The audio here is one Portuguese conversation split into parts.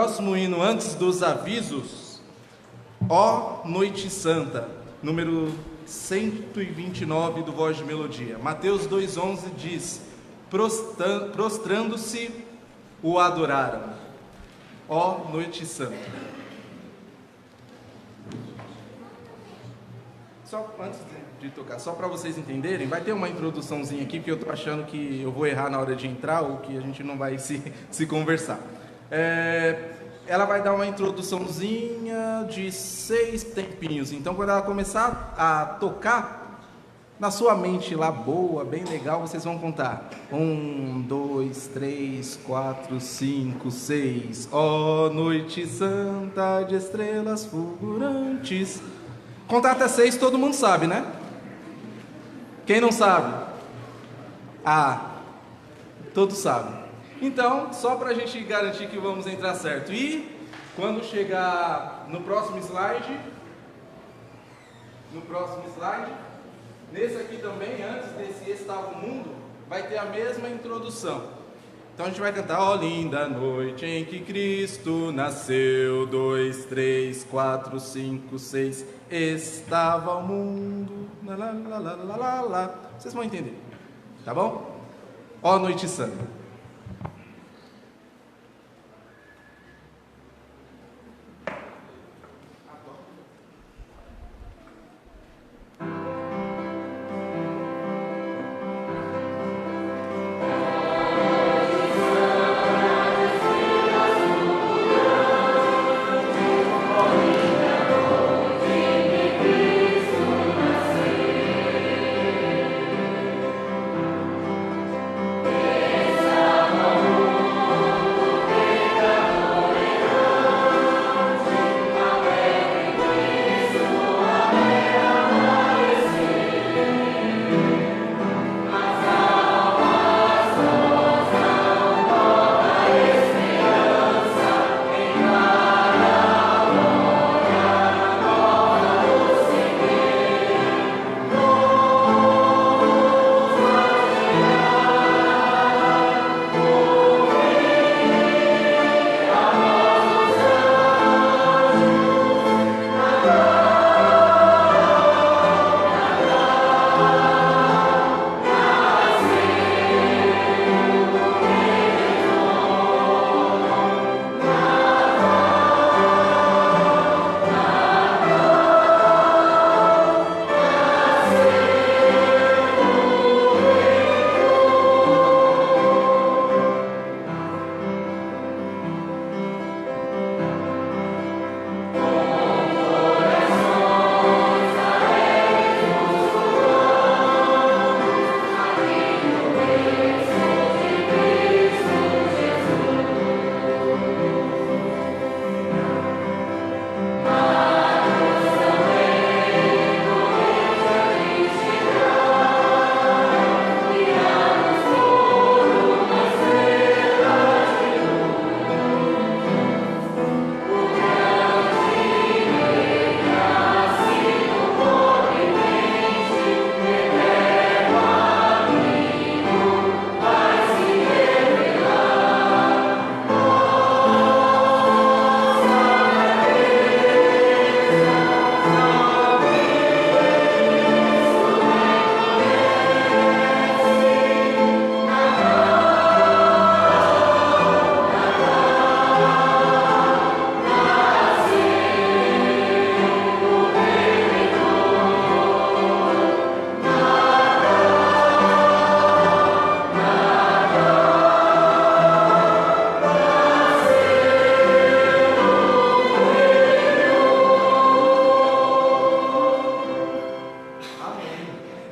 próximo hino, antes dos avisos, Ó Noite Santa, número 129 do Voz de Melodia. Mateus 2,11 diz: prostrando-se, o adoraram. Ó Noite Santa. Só antes de tocar, só para vocês entenderem, vai ter uma introduçãozinha aqui, porque eu estou achando que eu vou errar na hora de entrar ou que a gente não vai se conversar. Ela vai dar uma introduçãozinha de 6 tempinhos. Então, quando ela começar a tocar, na sua mente lá boa, bem legal, vocês vão contar 1, 2, 3, 4, 5, 6. Ó noite santa de estrelas fulgurantes. Contar até 6 todo mundo sabe, né? Quem não sabe? Todos sabem. Então, só para a gente garantir que vamos entrar certo. E quando chegar no próximo slide, nesse aqui também, antes desse Estava o Mundo, vai ter a mesma introdução. Então a gente vai cantar: ó linda noite em que Cristo nasceu, 2, 3, 4, 5, 6, estava o mundo, lá, lá, lá, lá, lá, lá, lá. Vocês vão entender, tá bom? Ó Noite Santa.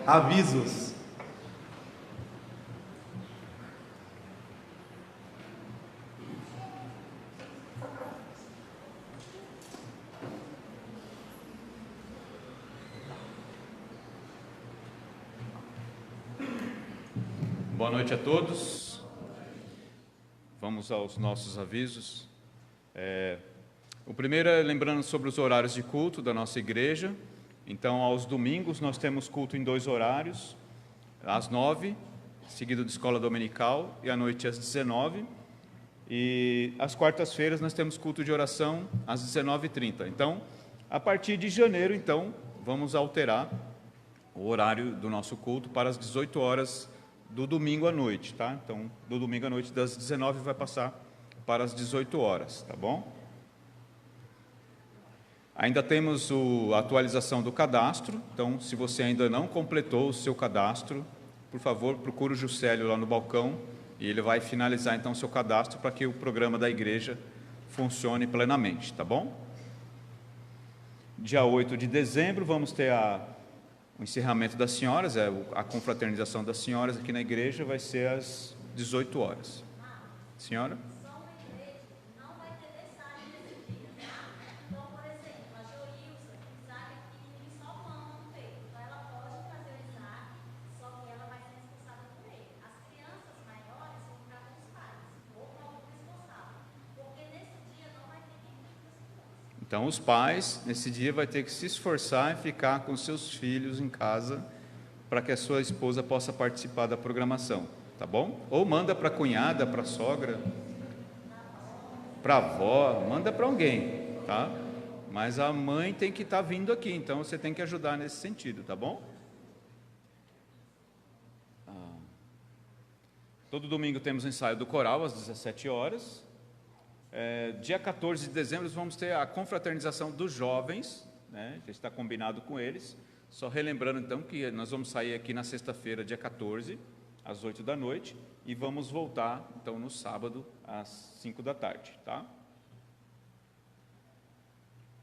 Avisos. Boa noite a todos. Vamos aos nossos avisos. O primeiro é lembrando sobre os horários de culto da nossa igreja. Então, aos domingos, nós temos culto em 2 horários, às 9, seguido de escola dominical, e à noite às 19. E às quartas-feiras nós temos culto de oração às 19h30. Então, a partir de janeiro, então, vamos alterar o horário do nosso culto para as 18 horas do domingo à noite, tá? Então, do domingo à noite, das 19 vai passar para as 18 horas, tá bom? Ainda temos a atualização do cadastro. Então, se você ainda não completou o seu cadastro, por favor, procure o Juscelio lá no balcão e ele vai finalizar, então, o seu cadastro para que o programa da igreja funcione plenamente, tá bom? Dia 8 de dezembro, vamos ter o encerramento das senhoras, a confraternização das senhoras aqui na igreja, vai ser às 18 horas. Senhora? Então, os pais, nesse dia, vai ter que se esforçar em ficar com seus filhos em casa para que a sua esposa possa participar da programação, tá bom? Ou manda para a cunhada, para a sogra, para a avó, manda para alguém, tá? Mas a mãe tem que estar vindo aqui, então você tem que ajudar nesse sentido, tá bom? Todo domingo temos o ensaio do coral às 17 horas. Dia 14 de dezembro vamos ter a confraternização dos jovens, né? Já está combinado com eles. Só relembrando então que nós vamos sair aqui na sexta-feira, dia 14, às 8 da noite, e vamos voltar então no sábado às 5 da tarde, tá?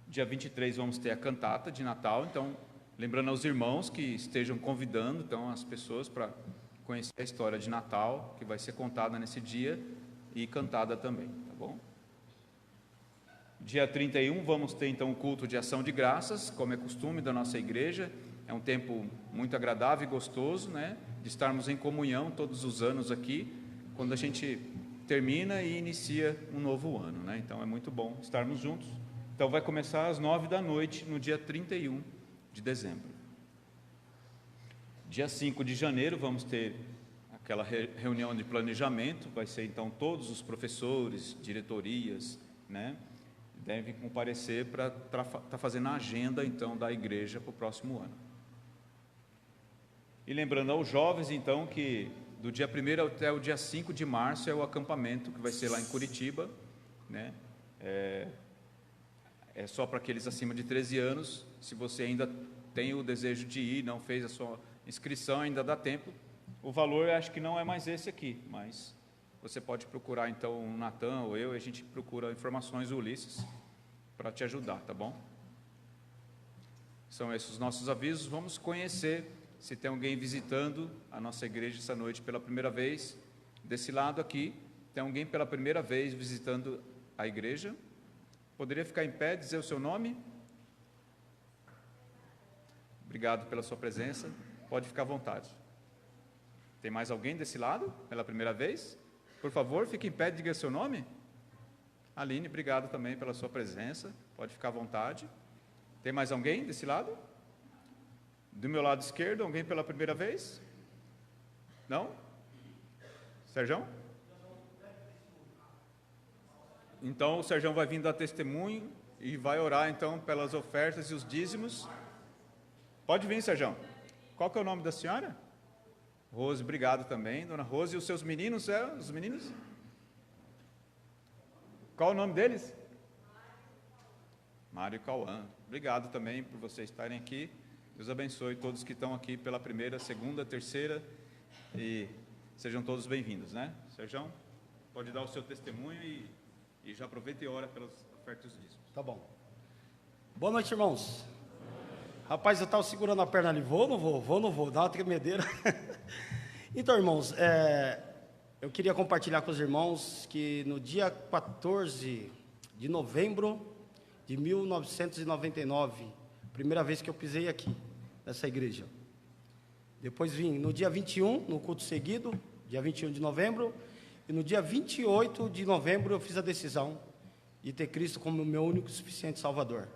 Dia 23 vamos ter a cantata de Natal, então lembrando aos irmãos que estejam convidando então as pessoas para conhecer a história de Natal, que vai ser contada nesse dia e cantada também, tá bom? Dia 31 vamos ter então o culto de ação de graças, como é costume da nossa igreja. É um tempo muito agradável e gostoso, né? De estarmos em comunhão todos os anos aqui, quando a gente termina e inicia um novo ano, né? Então é muito bom estarmos juntos. Então vai começar às 9 da noite, no dia 31 de dezembro. Dia 5 de janeiro vamos ter aquela reunião de planejamento, vai ser então todos os professores, diretorias, né? Devem comparecer para estar fazendo a agenda então da igreja para o próximo ano. E lembrando aos jovens então que do dia 1º até o dia 5 de março é o acampamento que vai ser lá em Curitiba, né? É só para aqueles acima de 13 anos. Se você ainda tem o desejo de ir, não fez a sua inscrição, ainda dá tempo. O valor acho que não é mais esse aqui, mas você pode procurar então o Natan ou eu, e a gente procura informações do Ulisses para te ajudar, tá bom? São esses os nossos avisos. Vamos conhecer se tem alguém visitando a nossa igreja essa noite pela primeira vez. Desse lado aqui, tem alguém pela primeira vez visitando a igreja? Poderia ficar em pé, dizer o seu nome? Obrigado pela sua presença. Pode ficar à vontade. Tem mais alguém desse lado pela primeira vez? Por favor, fique em pé e diga seu nome. Aline, obrigado também pela sua presença. Pode ficar à vontade. Tem mais alguém desse lado? Do meu lado esquerdo, alguém pela primeira vez? Não? Serjão? Então, o Serjão vai vir dar testemunho e vai orar, então, pelas ofertas e os dízimos. Pode vir, Serjão. Qual que é o nome da senhora? Rose, obrigado também, dona Rose. E os seus meninos, os meninos? Qual o nome deles? Mário e Cauã. Obrigado também por vocês estarem aqui. Deus abençoe todos que estão aqui pela primeira, segunda, terceira, e sejam todos bem-vindos, né? Serjão, pode dar o seu testemunho e já aproveita e ora pelas ofertas e dízimos. Tá bom. Boa noite, irmãos. Rapaz, eu estava segurando a perna ali, vou ou não vou, dá uma tremedeira. Então, irmãos, eu queria compartilhar com os irmãos que no dia 14 de novembro de 1999, primeira vez que eu pisei aqui, nessa igreja. Depois vim no dia 21, no culto seguido, dia 21 de novembro, e no dia 28 de novembro eu fiz a decisão de ter Cristo como o meu único e suficiente Salvador.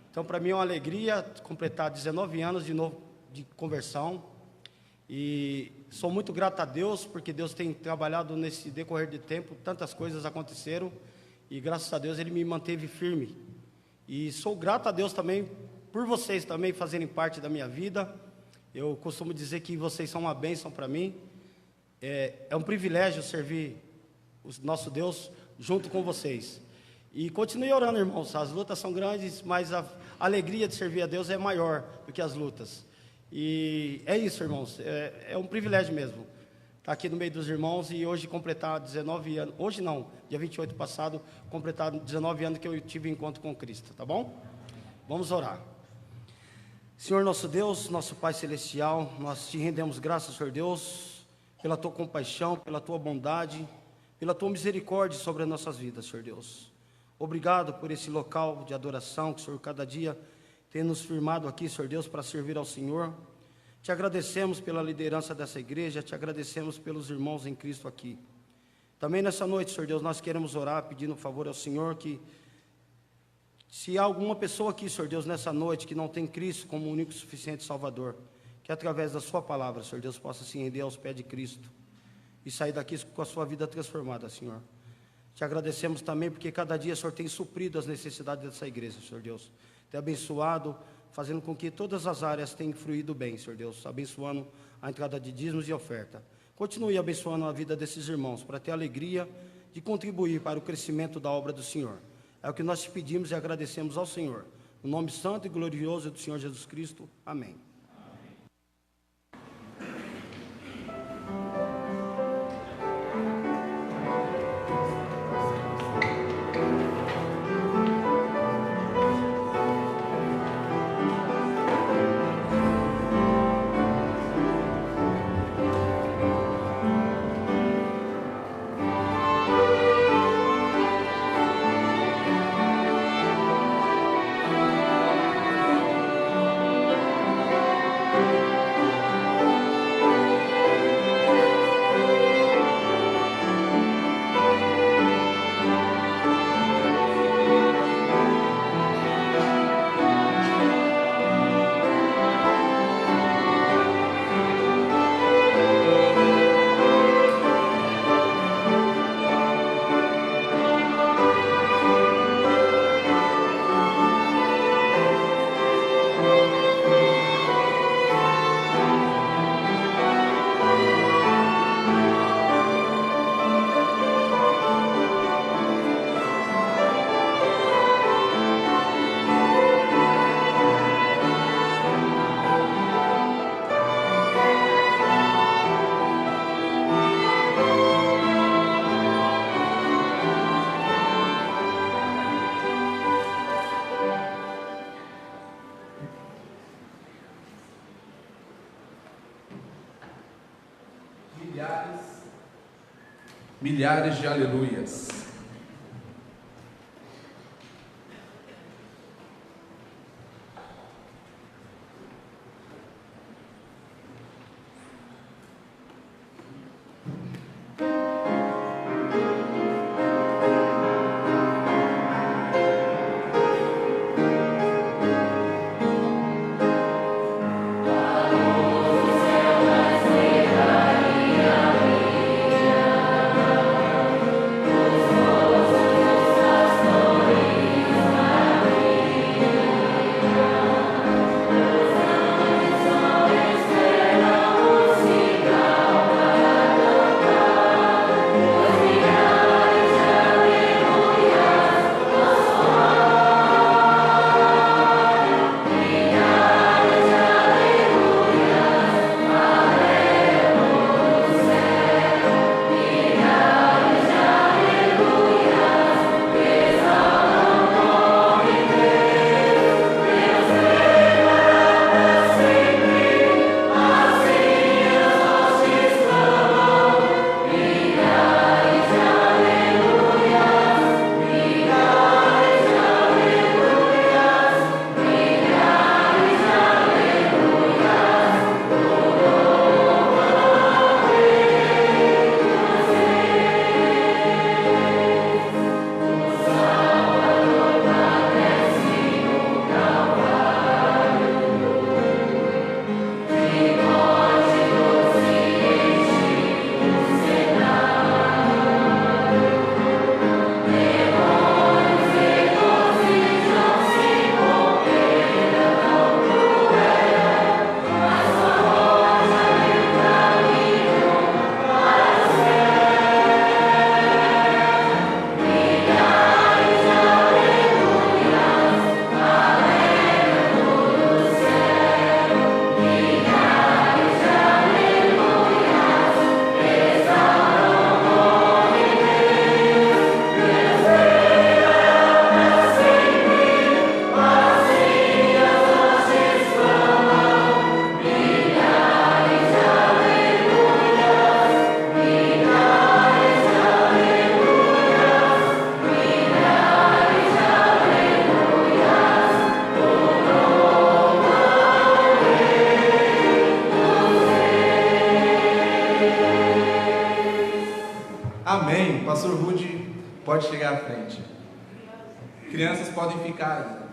Então, para mim é uma alegria completar 19 anos de novo de conversão, e sou muito grato a Deus, porque Deus tem trabalhado nesse decorrer de tempo, tantas coisas aconteceram, e graças a Deus Ele me manteve firme. E sou grato a Deus também, por vocês também fazerem parte da minha vida. Eu costumo dizer que vocês são uma bênção para mim. É um privilégio servir o nosso Deus junto com vocês. E continue orando, irmãos. As lutas são grandes, mas a alegria de servir a Deus é maior do que as lutas. E é isso, irmãos. É um privilégio mesmo estar aqui no meio dos irmãos e hoje completar 19 anos. Hoje não, dia 28 passado, completar 19 anos que eu tive encontro com Cristo, tá bom? Vamos orar. Senhor nosso Deus, nosso Pai Celestial, nós te rendemos graças, Senhor Deus, pela tua compaixão, pela tua bondade, pela tua misericórdia sobre as nossas vidas, Senhor Deus. Obrigado por esse local de adoração que o Senhor cada dia tem nos firmado aqui, Senhor Deus, para servir ao Senhor. Te agradecemos pela liderança dessa igreja, te agradecemos pelos irmãos em Cristo aqui. Também nessa noite, Senhor Deus, nós queremos orar pedindo um favor ao Senhor que, se há alguma pessoa aqui, Senhor Deus, nessa noite que não tem Cristo como único e suficiente Salvador, que através da sua palavra, Senhor Deus, possa se render aos pés de Cristo e sair daqui com a sua vida transformada, Senhor. Te agradecemos também porque cada dia, Senhor, tem suprido as necessidades dessa igreja, Senhor Deus. Tem abençoado, fazendo com que todas as áreas tenham fluído bem, Senhor Deus, abençoando a entrada de dízimos e oferta. Continue abençoando a vida desses irmãos, para ter a alegria de contribuir para o crescimento da obra do Senhor. É o que nós te pedimos e agradecemos ao Senhor. No nome santo e glorioso do Senhor Jesus Cristo. Amém. Milhares de aleluias. Oh Pode chegar à frente. Crianças podem ficar aí.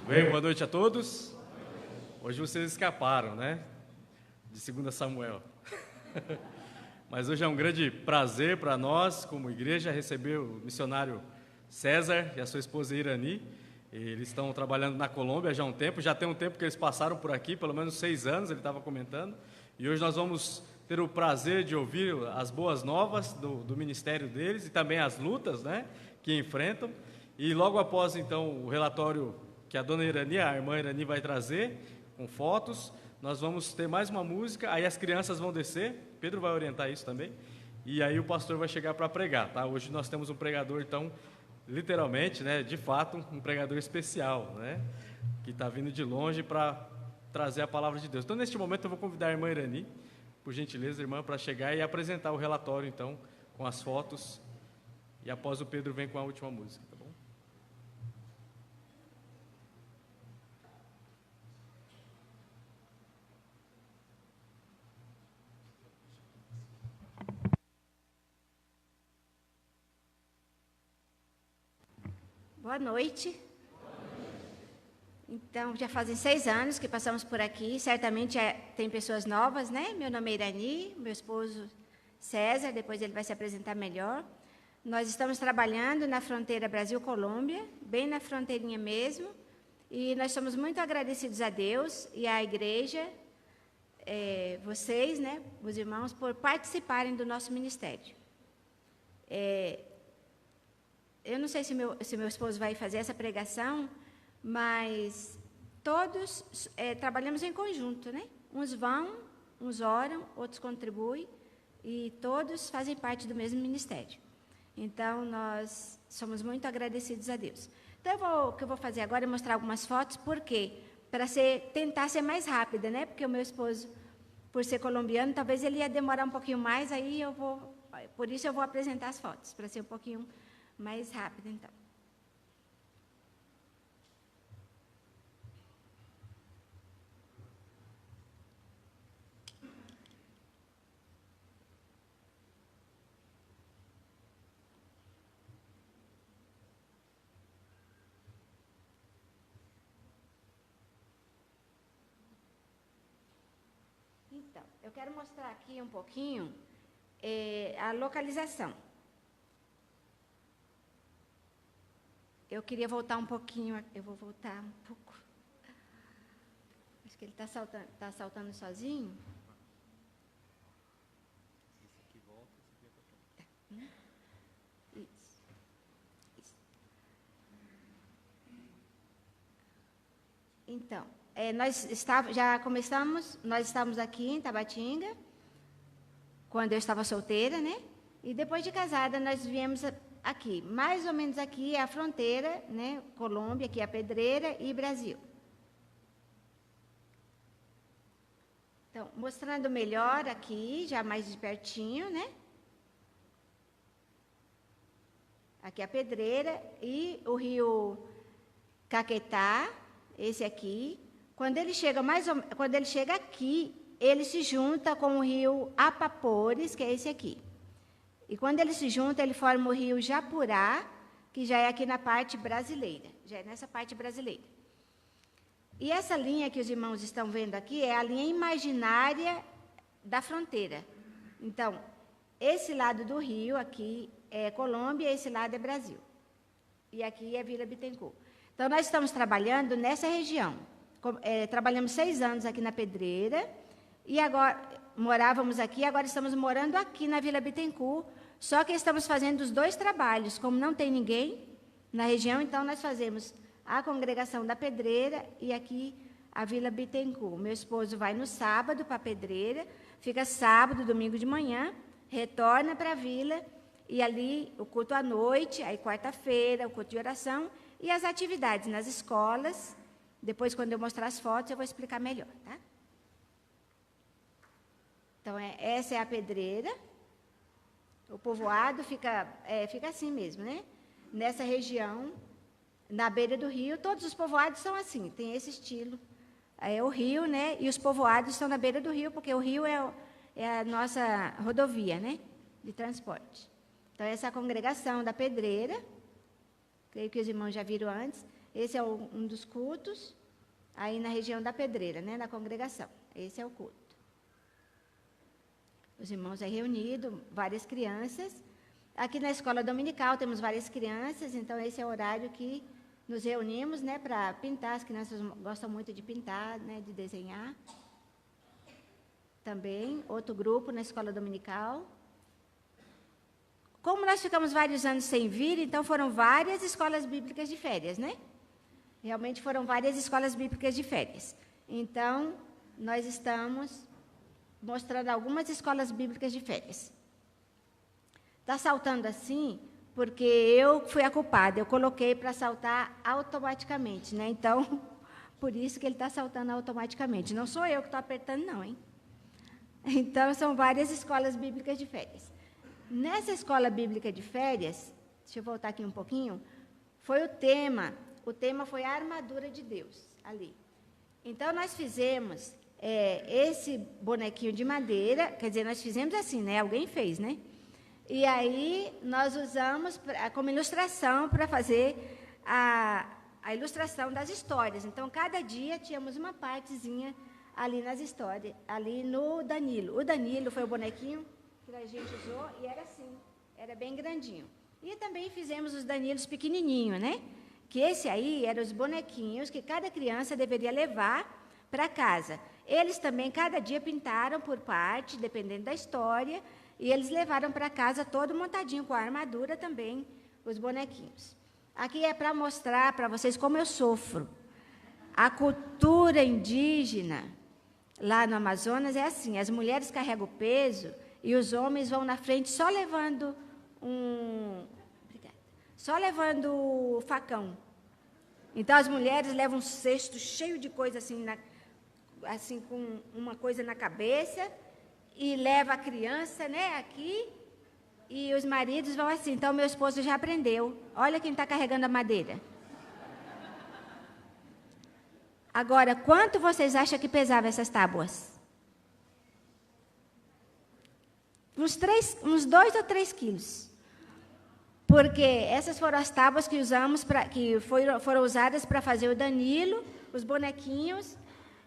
Bem, boa noite a todos. Hoje vocês escaparam, né? De 2 Samuel. Mas hoje é um grande prazer para nós, como igreja, receber o missionário César e a sua esposa Irani. Eles estão trabalhando na Colômbia já há um tempo, já tem um tempo que eles passaram por aqui, pelo menos 6 anos, ele estava comentando. E hoje nós vamos ter o prazer de ouvir as boas novas do ministério deles e também as lutas, né, que enfrentam. E logo após, então, o relatório que a dona Irani, a irmã Irani, vai trazer, com fotos, nós vamos ter mais uma música, aí as crianças vão descer, Pedro vai orientar isso também, e aí o pastor vai chegar para pregar, tá? Hoje nós temos um pregador, então, literalmente, né, de fato, um pregador especial, né, que está vindo de longe para trazer a palavra de Deus. Então, neste momento, eu vou convidar a irmã Irani, por gentileza, irmã, para chegar e apresentar o relatório, então, com as fotos, e após o Pedro vem com a última música, tá bom? Boa noite. Então, já fazem 6 anos que passamos por aqui. Certamente tem pessoas novas, né? Meu nome é Irani, meu esposo César, depois ele vai se apresentar melhor. Nós estamos trabalhando na fronteira Brasil-Colômbia, bem na fronteirinha mesmo. E nós somos muito agradecidos a Deus e à igreja, vocês, né, os irmãos, por participarem do nosso ministério. Eu não sei se meu esposo vai fazer essa pregação, mas todos trabalhamos em conjunto, né? Uns vão, uns oram, outros contribuem, e todos fazem parte do mesmo ministério. Então, nós somos muito agradecidos a Deus. Então, o que eu vou fazer agora é mostrar algumas fotos, por quê? Para tentar ser mais rápida, né? Porque o meu esposo, por ser colombiano, talvez ele ia demorar um pouquinho mais, por isso eu vou apresentar as fotos, para ser um pouquinho mais rápido, então. Então, eu quero mostrar aqui um pouquinho a localização. Eu queria voltar um pouquinho, eu vou voltar um pouco. Acho que ele está saltando sozinho. Isso. Então, nós estávamos aqui em Tabatinga, quando eu estava solteira, né? E depois de casada, nós viemos aqui, mais ou menos aqui é a fronteira, né? Colômbia, aqui é a Pedreira e Brasil. Então, mostrando melhor aqui, já mais de pertinho, né? Aqui é a Pedreira e o rio Caquetá, esse aqui. Quando ele chega aqui, ele se junta com o rio Apapores, que é esse aqui. E quando ele se junta, ele forma o rio Japurá, que já é aqui na parte brasileira, já é nessa parte brasileira. E essa linha que os irmãos estão vendo aqui é a linha imaginária da fronteira. Então, esse lado do rio aqui é Colômbia, esse lado é Brasil. E aqui é Vila Bittencourt. Então, nós estamos trabalhando nessa região. Trabalhamos 6 anos aqui na Pedreira, e agora morávamos aqui, agora estamos morando aqui na Vila Bittencourt, só que estamos fazendo os 2 trabalhos. Como não tem ninguém na região, então nós fazemos a congregação da Pedreira e aqui a Vila Bittencourt. Meu esposo vai no sábado para a Pedreira, fica sábado, domingo de manhã, retorna para a Vila, e ali o culto à noite, aí quarta-feira, o culto de oração, e as atividades nas escolas. Depois, quando eu mostrar as fotos, eu vou explicar melhor, tá? Então, essa é a Pedreira. O povoado fica assim mesmo, né? Nessa região, na beira do rio, todos os povoados são assim, tem esse estilo é o rio, né? E os povoados estão na beira do rio, porque o rio é a nossa rodovia, né? De transporte. Então, essa é a congregação da Pedreira. Creio que os irmãos já viram antes. Esse é um dos cultos, aí na região da Pedreira, né? Na congregação. Esse é o culto. Os irmãos aí reunidos, várias crianças. Aqui na escola dominical temos várias crianças, então esse é o horário que nos reunimos, né, para pintar. As crianças gostam muito de pintar, né, de desenhar. Também, outro grupo na escola dominical. Como nós ficamos vários anos sem vir, então foram várias escolas bíblicas de férias, né? Realmente foram várias escolas bíblicas de férias. Então, nós estamos mostrando algumas escolas bíblicas de férias. Está saltando assim, porque eu fui a culpada, eu coloquei para saltar automaticamente, né? Então, por isso que ele está saltando automaticamente. Não sou eu que estou apertando, não, hein? Então, são várias escolas bíblicas de férias. Nessa escola bíblica de férias, deixa eu voltar aqui um pouquinho, foi o tema foi a armadura de Deus, ali. Então, nós fizemos esse bonequinho de madeira, quer dizer, nós fizemos assim, né? Alguém fez, né? E aí, nós usamos como ilustração para fazer a ilustração das histórias. Então, cada dia tínhamos uma partezinha ali nas histórias, ali no Danilo. O Danilo foi o bonequinho que a gente usou e era assim, era bem grandinho. E também fizemos os Danilos pequenininho, né? Que esse aí eram os bonequinhos que cada criança deveria levar para casa. Eles também, cada dia, pintaram por parte, dependendo da história, e eles levaram para casa todo montadinho, com a armadura também, os bonequinhos. Aqui é para mostrar para vocês como eu sofro. A cultura indígena, lá no Amazonas, é assim, as mulheres carregam o peso e os homens vão na frente só levando o facão. Então, as mulheres levam um cesto cheio de coisa assim, com uma coisa na cabeça, e leva a criança, né, aqui, e os maridos vão assim. Então, meu esposo já aprendeu. Olha quem está carregando a madeira. Agora, quanto vocês acham que pesavam essas tábuas? Uns 2 ou 3 quilos. Porque essas foram as tábuas que usamos, que foram usadas para fazer o Danilo, os bonequinhos.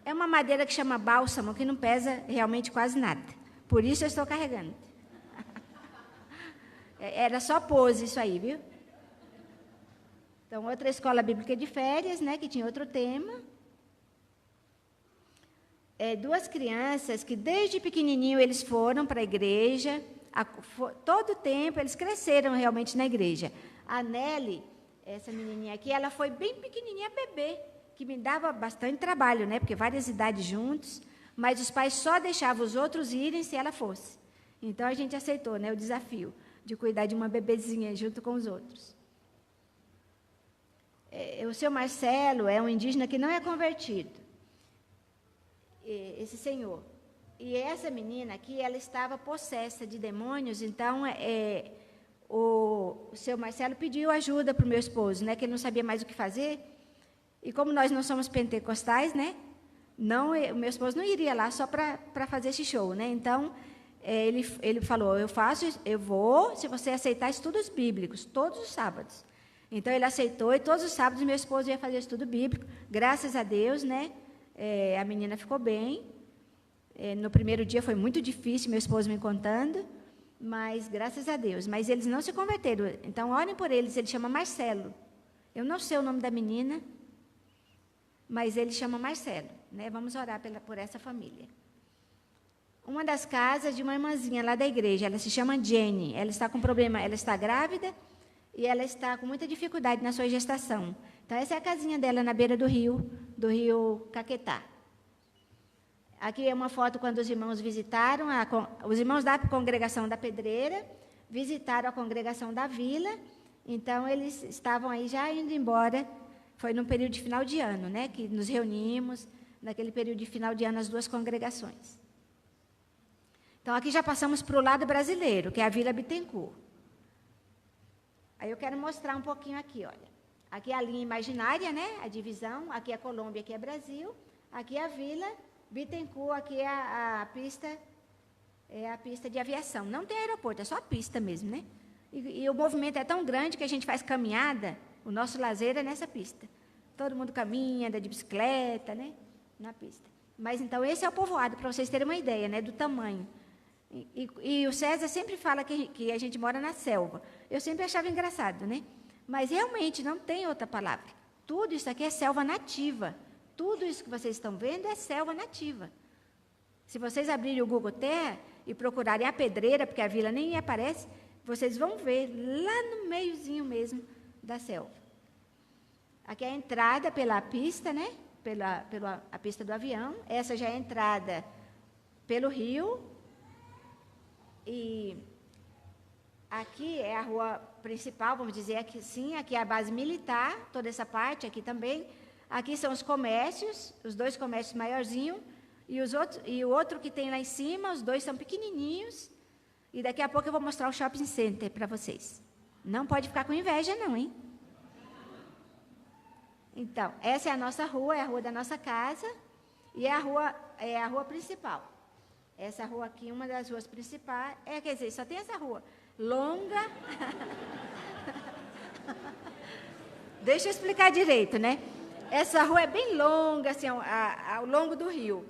É uma madeira que chama bálsamo, que não pesa realmente quase nada. Por isso eu estou carregando. Era só pose isso aí, viu? Então, outra escola bíblica de férias, né, que tinha outro tema. 2 crianças que desde pequenininho eles foram para a igreja. Todo o tempo eles cresceram realmente na igreja. A Nelly, essa menininha aqui, ela foi bem pequenininha, bebê, que me dava bastante trabalho, né? Porque várias idades juntos, mas os pais só deixavam os outros irem se ela fosse. Então a gente aceitou, né, o desafio de cuidar de uma bebezinha junto com os outros. O seu Marcelo é um indígena que não é convertido. Esse senhor. E essa menina aqui, ela estava possessa de demônios, então o seu Marcelo pediu ajuda para o meu esposo, né, que ele não sabia mais o que fazer. E como nós não somos pentecostais, né, o meu esposo não iria lá só para fazer esse show, né? Então, ele falou, eu vou, se você aceitar estudos bíblicos, todos os sábados. Então, ele aceitou, e todos os sábados meu esposo ia fazer estudo bíblico. Graças a Deus, né, a menina ficou bem. No primeiro dia foi muito difícil, meu esposo me contando, mas graças a Deus. Mas eles não se converteram. Então, orem por eles, ele chama Marcelo. Eu não sei o nome da menina, mas ele chama Marcelo, né? Vamos orar por essa família. Uma das casas de uma irmãzinha lá da igreja, ela se chama Jenny. Ela está com problema, ela está grávida e ela está com muita dificuldade na sua gestação. Então, essa é a casinha dela na beira do rio Caquetá. Aqui é uma foto quando os irmãos visitaram, os irmãos da congregação da Pedreira visitaram a congregação da Vila. Então, eles estavam aí já indo embora. Foi num período de final de ano, né, que nos reunimos, naquele período de final de ano, as 2 congregações. Então, aqui já passamos para o lado brasileiro, que é a Vila Bittencourt. Aí eu quero mostrar um pouquinho aqui, olha. Aqui é a linha imaginária, né, a divisão, aqui é Colômbia, aqui é Brasil. Aqui é a Vila Bittencourt, aqui é a pista de aviação. Não tem aeroporto, é só a pista mesmo, né? E o movimento é tão grande que a gente faz caminhada, o nosso lazer é nessa pista. Todo mundo caminha, anda de bicicleta, né? Na pista. Mas, então, esse é o povoado, para vocês terem uma ideia, né? Do tamanho. E o César sempre fala que a gente mora na selva. Eu sempre achava engraçado, né? Mas, realmente, não tem outra palavra. Tudo isso aqui é selva nativa. Tudo isso que vocês estão vendo é selva nativa. Se vocês abrirem o Google Terra e procurarem a Pedreira, porque a vila nem aparece, vocês vão ver lá no meiozinho mesmo da selva. Aqui é a entrada pela pista, né? Pela a pista do avião. Essa já é a entrada pelo rio. E aqui é a rua principal, vamos dizer aqui sim, aqui é a base militar, toda essa parte aqui também. Aqui são os comércios, os 2 comércios maiorzinhos, e o outro que tem lá em cima, os 2 são pequenininhos. E daqui a pouco eu vou mostrar o shopping center para vocês. Não pode ficar com inveja não, hein? Então, essa é a nossa rua, é a rua da nossa casa, e é a rua principal. Essa rua aqui, uma das ruas principais, quer dizer, só tem essa rua longa. Deixa eu explicar direito, né? Essa rua é bem longa, assim, ao longo do rio.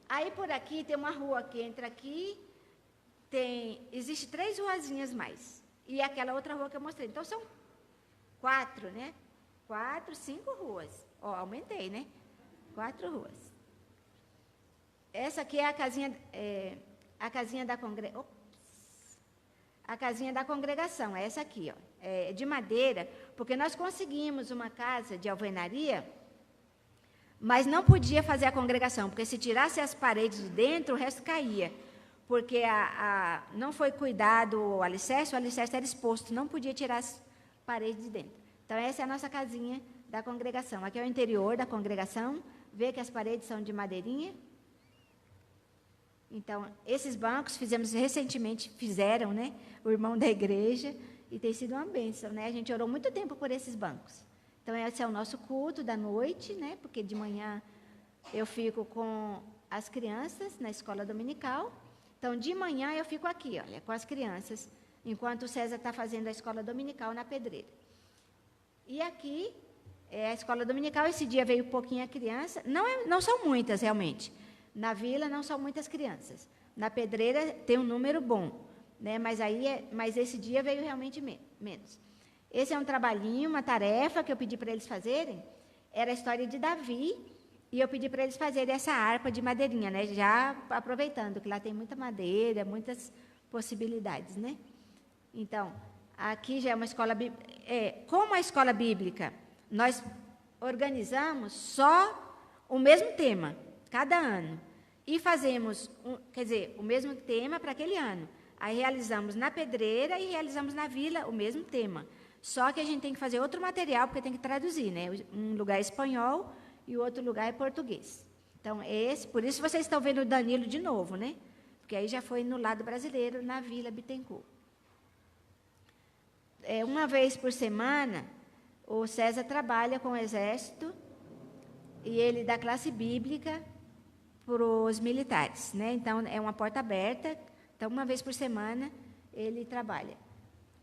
Aí, por aqui, tem uma rua que entra aqui, existe 3 ruazinhas mais. E aquela outra rua que eu mostrei. Então, são 4, né? 4, 5 ruas. Ó, aumentei, né? 4 ruas. Essa aqui é a casinha da congregação, é essa aqui, ó. É de madeira, porque nós conseguimos uma casa de alvenaria, mas não podia fazer a congregação, porque se tirasse as paredes de dentro, o resto caía. Porque não foi cuidado o alicerce era exposto, não podia tirar as paredes de dentro. Então, essa é a nossa casinha da congregação. Aqui é o interior da congregação, vê que as paredes são de madeirinha. Então, esses bancos fizeram, né, o irmão da igreja, e tem sido uma bênção, né? A gente orou muito tempo por esses bancos. Então, esse é o nosso culto da noite, né? Porque de manhã eu fico com as crianças na escola dominical. Então, de manhã eu fico aqui, olha, com as crianças, enquanto o César está fazendo a escola dominical na Pedreira. E aqui é a escola dominical, esse dia veio pouquinha criança, não são muitas realmente. Na vila não são muitas crianças. Na Pedreira tem um número bom, né? Mas esse dia veio realmente menos. Esse é um trabalhinho, uma tarefa que eu pedi para eles fazerem. Era a história de Davi, e eu pedi para eles fazerem essa harpa de madeirinha, né? Já aproveitando que lá tem muita madeira, muitas possibilidades, né? Então, aqui já é uma escola bíblica. Como a escola bíblica, nós organizamos só o mesmo tema, cada ano. E fazemos, o mesmo tema para aquele ano. Aí realizamos na Pedreira e realizamos na Vila o mesmo tema. Só que a gente tem que fazer outro material, porque tem que traduzir, né? Um lugar é espanhol e o outro lugar é português. Então, por isso vocês estão vendo o Danilo de novo, né? Porque aí já foi no lado brasileiro, na Vila Bittencourt. Uma vez por semana, o César trabalha com o Exército e ele dá classe bíblica para os militares, né? Então, é uma porta aberta. Então, uma vez por semana, ele trabalha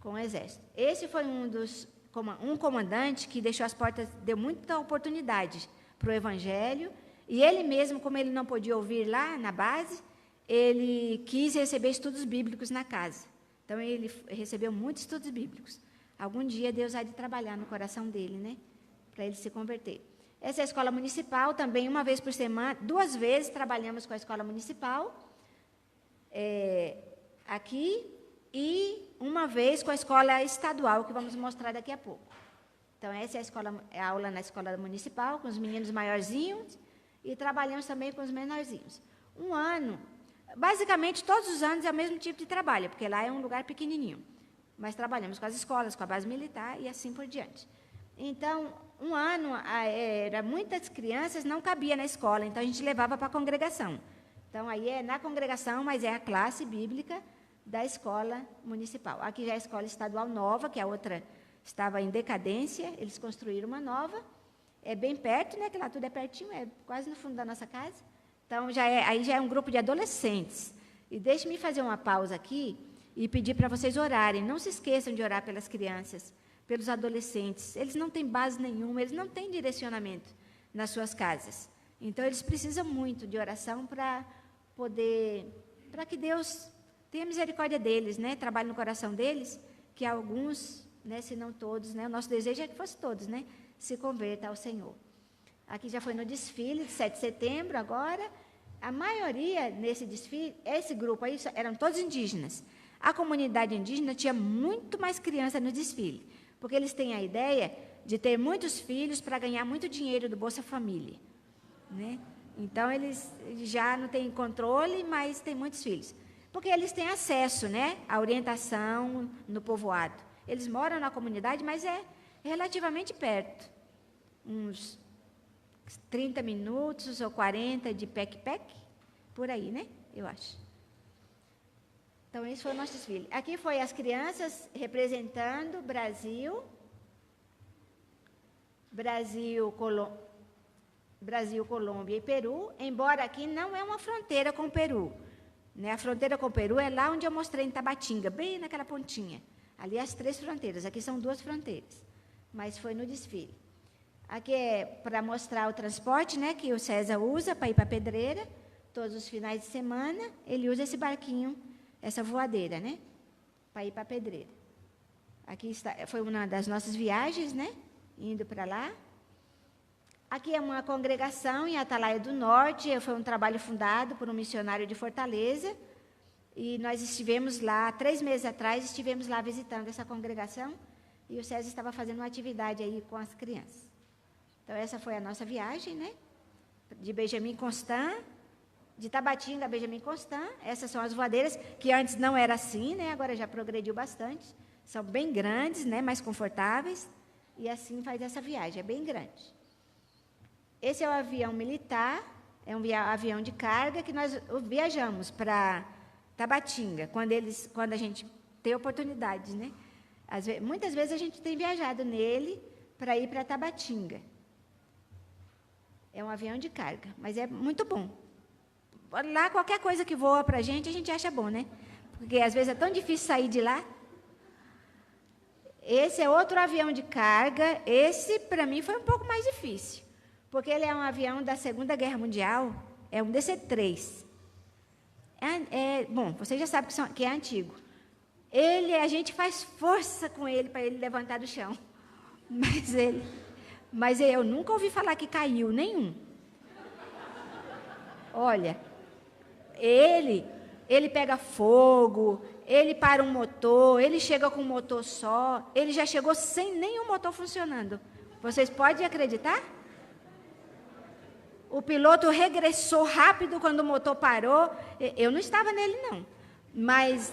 com o Exército. Esse foi um comandante que deu muita oportunidade para o Evangelho, e ele mesmo, como ele não podia ouvir lá na base, ele quis receber estudos bíblicos na casa. Então, ele recebeu muitos estudos bíblicos. Algum dia, Deus há de trabalhar no coração dele, né? Para ele se converter. Essa é a escola municipal, também uma vez por semana, 2 vezes trabalhamos com a escola municipal, aqui, e uma vez com a escola estadual, que vamos mostrar daqui a pouco. Então, essa é a aula na escola municipal, com os meninos maiorzinhos, e trabalhamos também com os menorzinhos. Um ano, basicamente, todos os anos é o mesmo tipo de trabalho, porque lá é um lugar pequenininho. Mas trabalhamos com as escolas, com a base militar e assim por diante. Então, um ano, muitas crianças não cabia na escola, então a gente levava para a congregação. Então, aí é na congregação, mas é a classe bíblica da escola municipal. Aqui já é a escola estadual nova, que a outra estava em decadência, eles construíram uma nova. é bem perto, né? Que lá tudo é pertinho, é quase no fundo da nossa casa. Então, aí já é um grupo de adolescentes. E deixe-me fazer uma pausa aqui e pedir para vocês orarem. Não se esqueçam de orar pelas crianças, pelos adolescentes. Eles não têm base nenhuma, eles não têm direcionamento nas suas casas. Então, eles precisam muito de oração para que Deus tenha misericórdia deles, né? Trabalhe no coração deles, que alguns, né, se não todos, né? O nosso desejo é que fosse todos, né? Se converta ao Senhor. Aqui já foi no desfile de 7 de setembro, agora. A maioria nesse desfile, esse grupo aí, eram todos indígenas. A comunidade indígena tinha muito mais crianças no desfile, porque eles têm a ideia de ter muitos filhos para ganhar muito dinheiro do Bolsa Família, né? Então, eles já não têm controle, mas têm muitos filhos. Porque eles têm acesso, né, à orientação no povoado. Eles moram na comunidade, mas é relativamente perto. Uns 30 minutos ou 40 de pec-pec, por aí, né? Eu acho. Então, esse foi o nosso desfile. Aqui foi as crianças representando Brasil, Colômbia e Peru, embora aqui não é uma fronteira com o Peru. Né? A fronteira com o Peru é lá onde eu mostrei em Tabatinga, bem naquela pontinha. Ali as 3 fronteiras, aqui são 2 fronteiras, mas foi no desfile. Aqui é para mostrar o transporte, né, que o César usa para ir para a Pedreira, todos os finais de semana, ele usa esse barquinho, essa voadeira, né, para ir para a Pedreira. Aqui foi uma das nossas viagens, né, indo para lá. Aqui é uma congregação em Atalaia do Norte, foi um trabalho fundado por um missionário de Fortaleza, e nós estivemos lá, 3 meses atrás, estivemos lá visitando essa congregação, e o César estava fazendo uma atividade aí com as crianças. Então, essa foi a nossa viagem, né? De Benjamin Constant, de Tabatinga a Benjamin Constant. Essas são as voadeiras, que antes não era assim, né? Agora já progrediu bastante. São bem grandes, né? Mais confortáveis. E assim faz essa viagem, é bem grande. Esse é o avião militar, é um avião de carga que nós viajamos para Tabatinga, quando a gente tem oportunidades, né? Muitas vezes a gente tem viajado nele para ir para Tabatinga. É um avião de carga, mas é muito bom. Lá, qualquer coisa que voa para a gente acha bom, né? Porque às vezes é tão difícil sair de lá. Esse é outro avião de carga. Esse, para mim, foi um pouco mais difícil, porque ele é um avião da Segunda Guerra Mundial, é um DC-3. Bom, vocês já sabem que é antigo. A gente faz força com ele para ele levantar do chão. Mas eu nunca ouvi falar que caiu, nenhum. Olha, ele pega fogo, ele para um motor, ele chega com um motor só, ele já chegou sem nenhum motor funcionando. Vocês podem acreditar? O piloto regressou rápido quando o motor parou. Eu não estava nele, não. Mas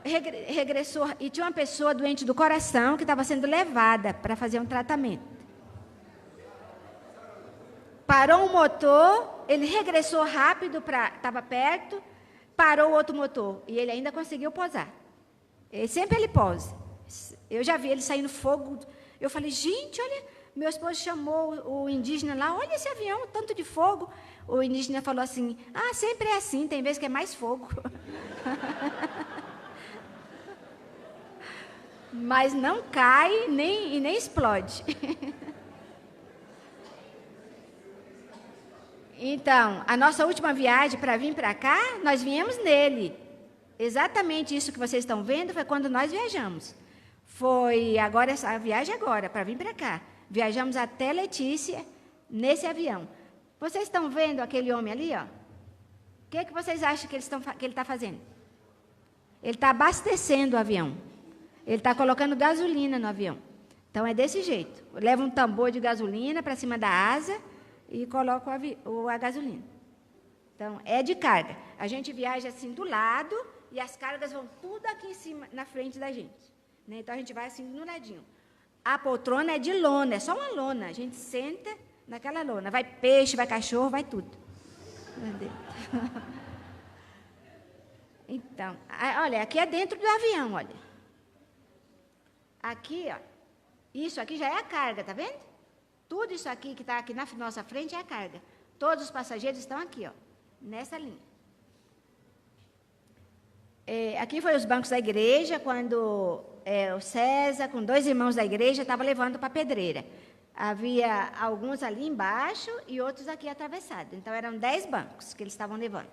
regressou, e tinha uma pessoa doente do coração que estava sendo levada para fazer um tratamento. Parou o motor, ele regressou rápido, estava perto, parou o outro motor, e ele ainda conseguiu pousar. Sempre ele pousa. Eu já vi ele saindo fogo. Eu falei, gente, olha, meu esposo chamou o indígena lá, olha esse avião, tanto de fogo. O indígena falou assim, sempre é assim, tem vezes que é mais fogo. Mas não cai e nem explode. Então, a nossa última viagem para vir para cá, nós viemos nele. Exatamente isso que vocês estão vendo foi quando nós viajamos. Foi agora essa viagem para vir para cá. Viajamos até Letícia nesse avião. Vocês estão vendo aquele homem ali, ó? O que vocês acham que ele está fazendo? Ele está abastecendo o avião. Ele está colocando gasolina no avião. Então, é desse jeito. Leva um tambor de gasolina para cima da asa e coloca a gasolina. Então, é de carga. A gente viaja assim do lado e as cargas vão tudo aqui em cima, na frente da gente. Né? Então, a gente vai assim no ladinho. A poltrona é de lona, é só uma lona. A gente senta naquela lona. Vai peixe, vai cachorro, vai tudo. Então, olha, aqui é dentro do avião, olha. Aqui, ó. Isso aqui já é a carga, tá vendo? Tudo isso aqui que está aqui na nossa frente é a carga. Todos os passageiros estão aqui, ó, nessa linha. Aqui foi os bancos da igreja, quando o César, com 2 irmãos da igreja, estava levando para a pedreira. Havia alguns ali embaixo e outros aqui atravessados. Então, eram 10 bancos que eles estavam levando.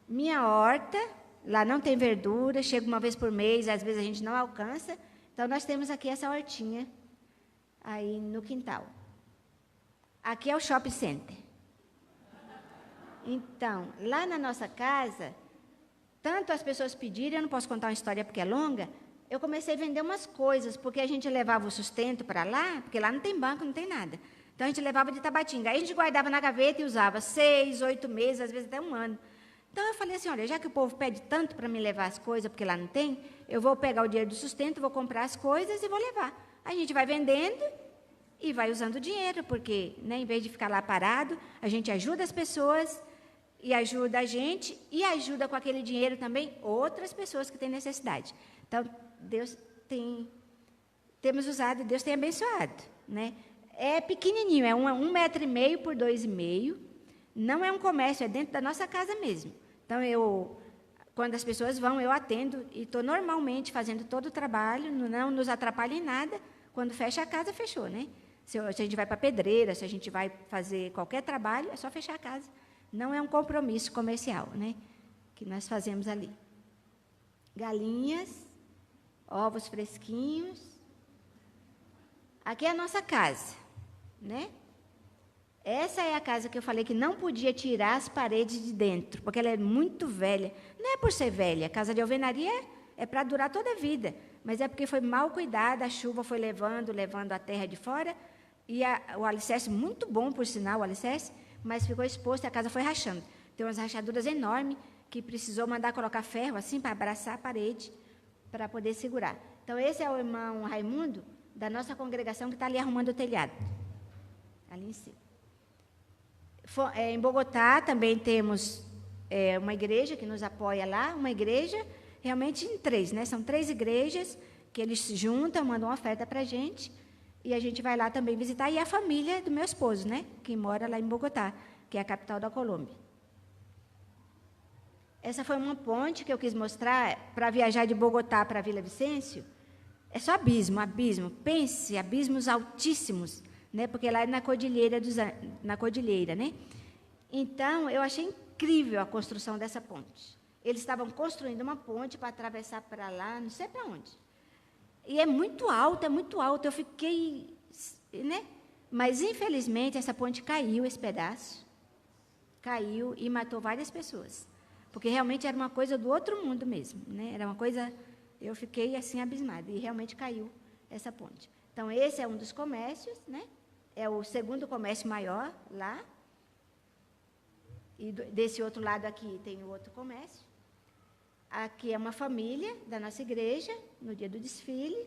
Minha horta, lá não tem verdura, chega uma vez por mês, às vezes a gente não alcança. Então, nós temos aqui essa hortinha aí no quintal. Aqui é o shopping center. Então, lá na nossa casa, tanto as pessoas pediram, eu não posso contar uma história porque é longa, eu comecei a vender umas coisas, porque a gente levava o sustento para lá, porque lá não tem banco, não tem nada. Então, a gente levava de Tabatinga. Aí a gente guardava na gaveta e usava 6, 8 meses, às vezes até 1 ano. Então, eu falei assim, olha, já que o povo pede tanto para me levar as coisas, porque lá não tem, eu vou pegar o dinheiro do sustento, vou comprar as coisas e vou levar. A gente vai vendendo e vai usando o dinheiro, porque, né, em vez de ficar lá parado, a gente ajuda as pessoas e ajuda a gente e ajuda com aquele dinheiro também outras pessoas que têm necessidade. Então, temos usado, Deus tem abençoado, né? É pequenininho, é 1,5 metro por 2,5. Não é um comércio, é dentro da nossa casa mesmo. Então, quando as pessoas vão, eu atendo e estou normalmente fazendo todo o trabalho, não nos atrapalha em nada. Quando fecha a casa, fechou, né? Se a gente vai para a pedreira, se a gente vai fazer qualquer trabalho, é só fechar a casa. Não é um compromisso comercial, né? Que nós fazemos ali. Galinhas, ovos fresquinhos. Aqui é a nossa casa, né? Essa é a casa que eu falei que não podia tirar as paredes de dentro, porque ela é muito velha. Não é por ser velha, a casa de alvenaria é para durar toda a vida, mas é porque foi mal cuidada, a chuva foi levando a terra de fora, e o alicerce, muito bom, por sinal, o alicerce, mas ficou exposto e a casa foi rachando. Tem umas rachaduras enormes, que precisou mandar colocar ferro, assim, para abraçar a parede, para poder segurar. Então, esse é o irmão Raimundo, da nossa congregação, que está ali arrumando o telhado, ali em cima. Em Bogotá também temos uma igreja que nos apoia lá, uma igreja realmente em 3, né? São 3 igrejas que eles se juntam, mandam uma oferta para a gente, e a gente vai lá também visitar, e a família do meu esposo, né? Que mora lá em Bogotá, que é a capital da Colômbia. Essa foi uma ponte que eu quis mostrar para viajar de Bogotá para Vila Vicêncio. É só abismo, abismo. Pense, abismos altíssimos, né? Porque lá é na cordilheira, né? Então, eu achei incrível a construção dessa ponte. Eles estavam construindo uma ponte para atravessar para lá, não sei para onde. E é muito alta, eu fiquei, né? Mas, infelizmente, essa ponte caiu, esse pedaço. Caiu e matou várias pessoas. Porque realmente era uma coisa do outro mundo mesmo, né? Era uma coisa, eu fiquei assim abismada, e realmente caiu essa ponte. Então, esse é um dos comércios, né? É o segundo comércio maior lá. E desse outro lado aqui tem o outro comércio. Aqui é uma família da nossa igreja, no dia do desfile.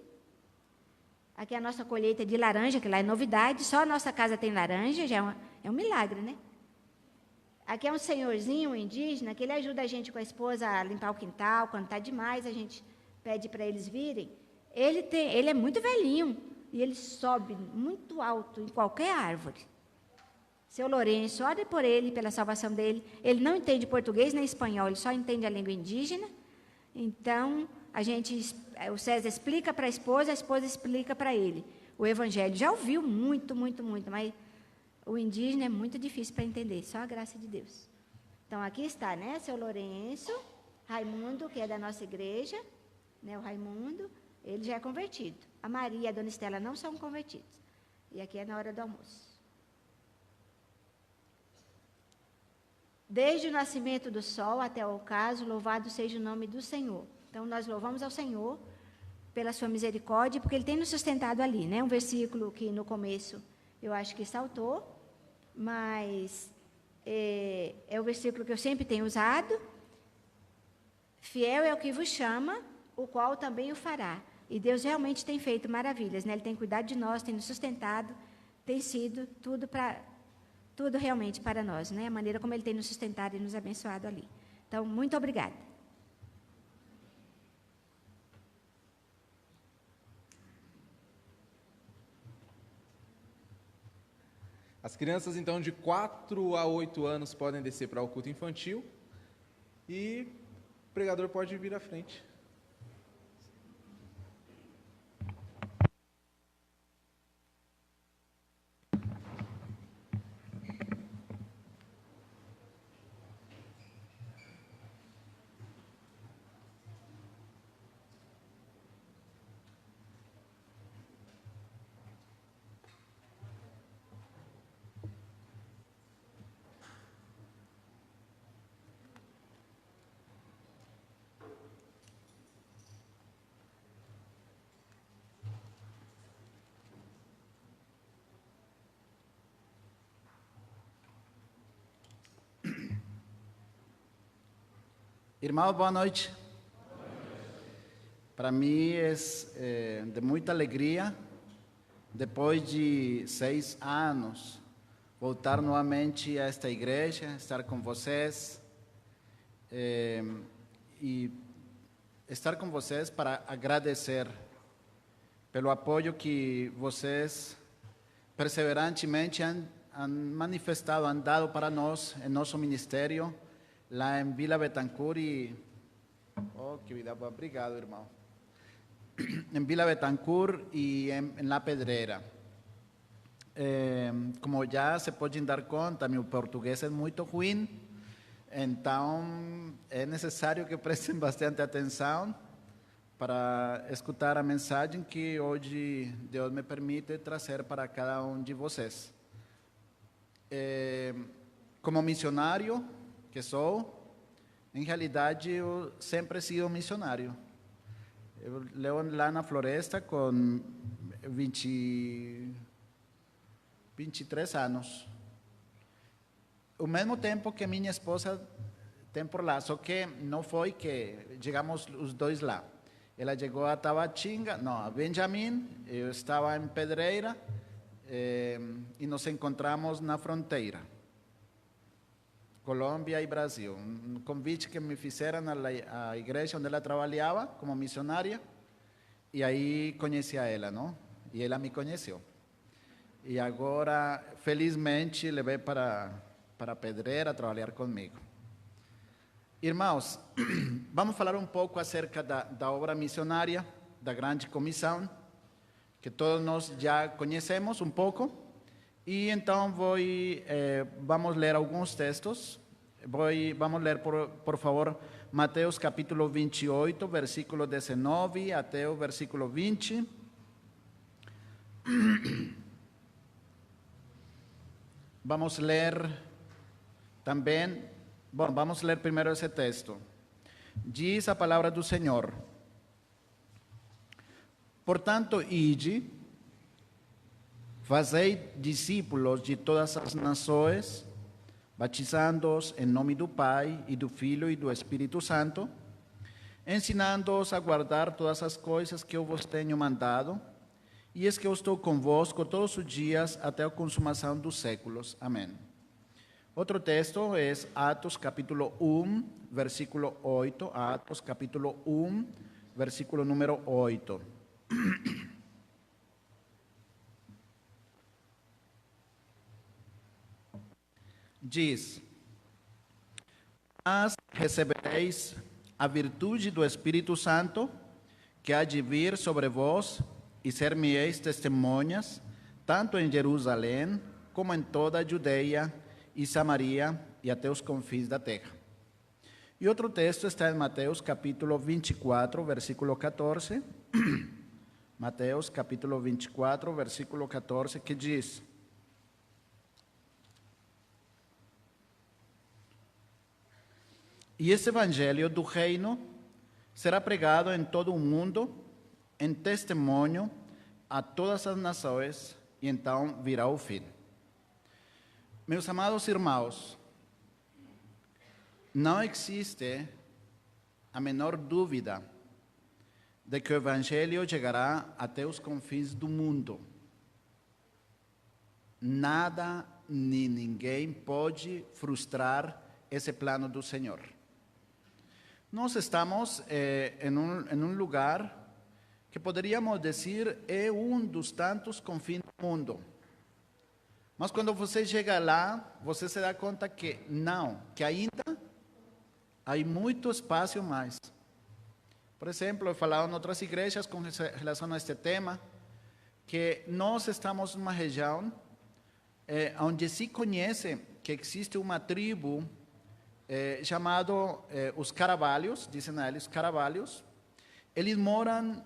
Aqui é a nossa colheita de laranja, que lá é novidade. Só a nossa casa tem laranja, já é um milagre, né? Aqui é um senhorzinho, um indígena, que ele ajuda a gente com a esposa a limpar o quintal. Quando está demais, a gente pede para eles virem. Ele é muito velhinho e ele sobe muito alto em qualquer árvore. Seu Lourenço, ore por ele, pela salvação dele. Ele não entende português nem espanhol, ele só entende a língua indígena. Então, o César explica para a esposa explica para ele. O evangelho já ouviu muito, mas o indígena é muito difícil para entender, só a graça de Deus. Então, aqui está, né, seu Lourenço, Raimundo, que é da nossa igreja, né, o Raimundo, ele já é convertido. A Maria e a Dona Estela não são convertidos. E aqui é na hora do almoço. Desde o nascimento do sol até o ocaso, louvado seja o nome do Senhor. Então, nós louvamos ao Senhor pela sua misericórdia, porque Ele tem nos sustentado ali, né? Um versículo que no começo eu acho que saltou, mas é o versículo que eu sempre tenho usado. Fiel é o que vos chama, o qual também o fará. E Deus realmente tem feito maravilhas, né? Ele tem cuidado de nós, tem nos sustentado, tem sido tudo realmente para nós, né? A maneira como Ele tem nos sustentado e nos abençoado ali. Então, muito obrigada. As crianças, então, de 4 a 8 anos podem descer para o culto infantil e o pregador pode vir à frente. Irmãos, boa noite. Para mim é de muita alegria, depois de 6 anos, voltar novamente a esta igreja, estar com vocês e estar com vocês para agradecer pelo apoio que vocês perseverantemente han manifestado, han dado para nós em nosso ministério, lá em Vila Betancourt e... Oh, que vida boa, obrigado, irmão. Em Vila Betancourt e em La Pedreira. Como já se podem dar conta, meu português é muito ruim, então é necessário que prestem bastante atenção para escutar a mensagem que hoje Deus me permite trazer para cada um de vocês. Como missionário que sou, em realidade eu sempre he sido missionário. Eu levo lá na floresta com 23 anos. O mesmo tempo que minha esposa tem por lá, só que não foi que chegamos os dois lá. Ela chegou a Tabatinga, não, a Benjamin, eu estava em Pedreira e nos encontramos na fronteira. Colômbia e Brasil. Um convite que me fizeram à igreja onde ela trabalhava como missionária e aí conheci a ela, não? E ela me conheceu. E agora, felizmente, levei para Pedreira trabalhar comigo. Irmãos, vamos falar um pouco acerca da obra missionária, da Grande Comissão, que todos nós já conhecemos um pouco. E então vamos ler alguns textos. Vamos ler, por favor, Mateus capítulo 28, versículo 19 até o versículo 20. Vamos ler também, vamos ler primeiro esse texto. Diz a palavra do Senhor: Portanto, ide, fazei discípulos de todas as nações, batizando-os em nome do Pai, e do Filho e do Espírito Santo, ensinando-os a guardar todas as coisas que eu vos tenho mandado, e eis que eu estou convosco todos os dias até a consumação dos séculos. Amém. Outro texto é Atos capítulo 1, versículo 8, Atos capítulo 1, versículo número 8. Diz: Mas recebereis a virtude do Espírito Santo, que há de vir sobre vós, e ser-me-eis testemunhas, tanto em Jerusalém, como em toda a Judeia e Samaria, e até os confins da terra. E outro texto está em Mateus capítulo 24, versículo 14. Mateus capítulo 24, versículo 14, que diz: E esse evangelho do reino será pregado em todo o mundo, em testemunho a todas as nações, e então virá o fim. Meus amados irmãos, não existe a menor dúvida de que o evangelho chegará até os confins do mundo. Nada nem ninguém pode frustrar esse plano do Senhor. Nós estamos em um lugar que poderíamos dizer é um dos tantos confins do mundo. Mas quando você chega lá, você se dá conta que não, que ainda há muito espaço mais. Por exemplo, eu falava em outras igrejas com relação a este tema, que nós estamos numa região onde se conhece que existe uma tribo chamada os Caravalhos, dizem eles, Caravalhos. Eles moram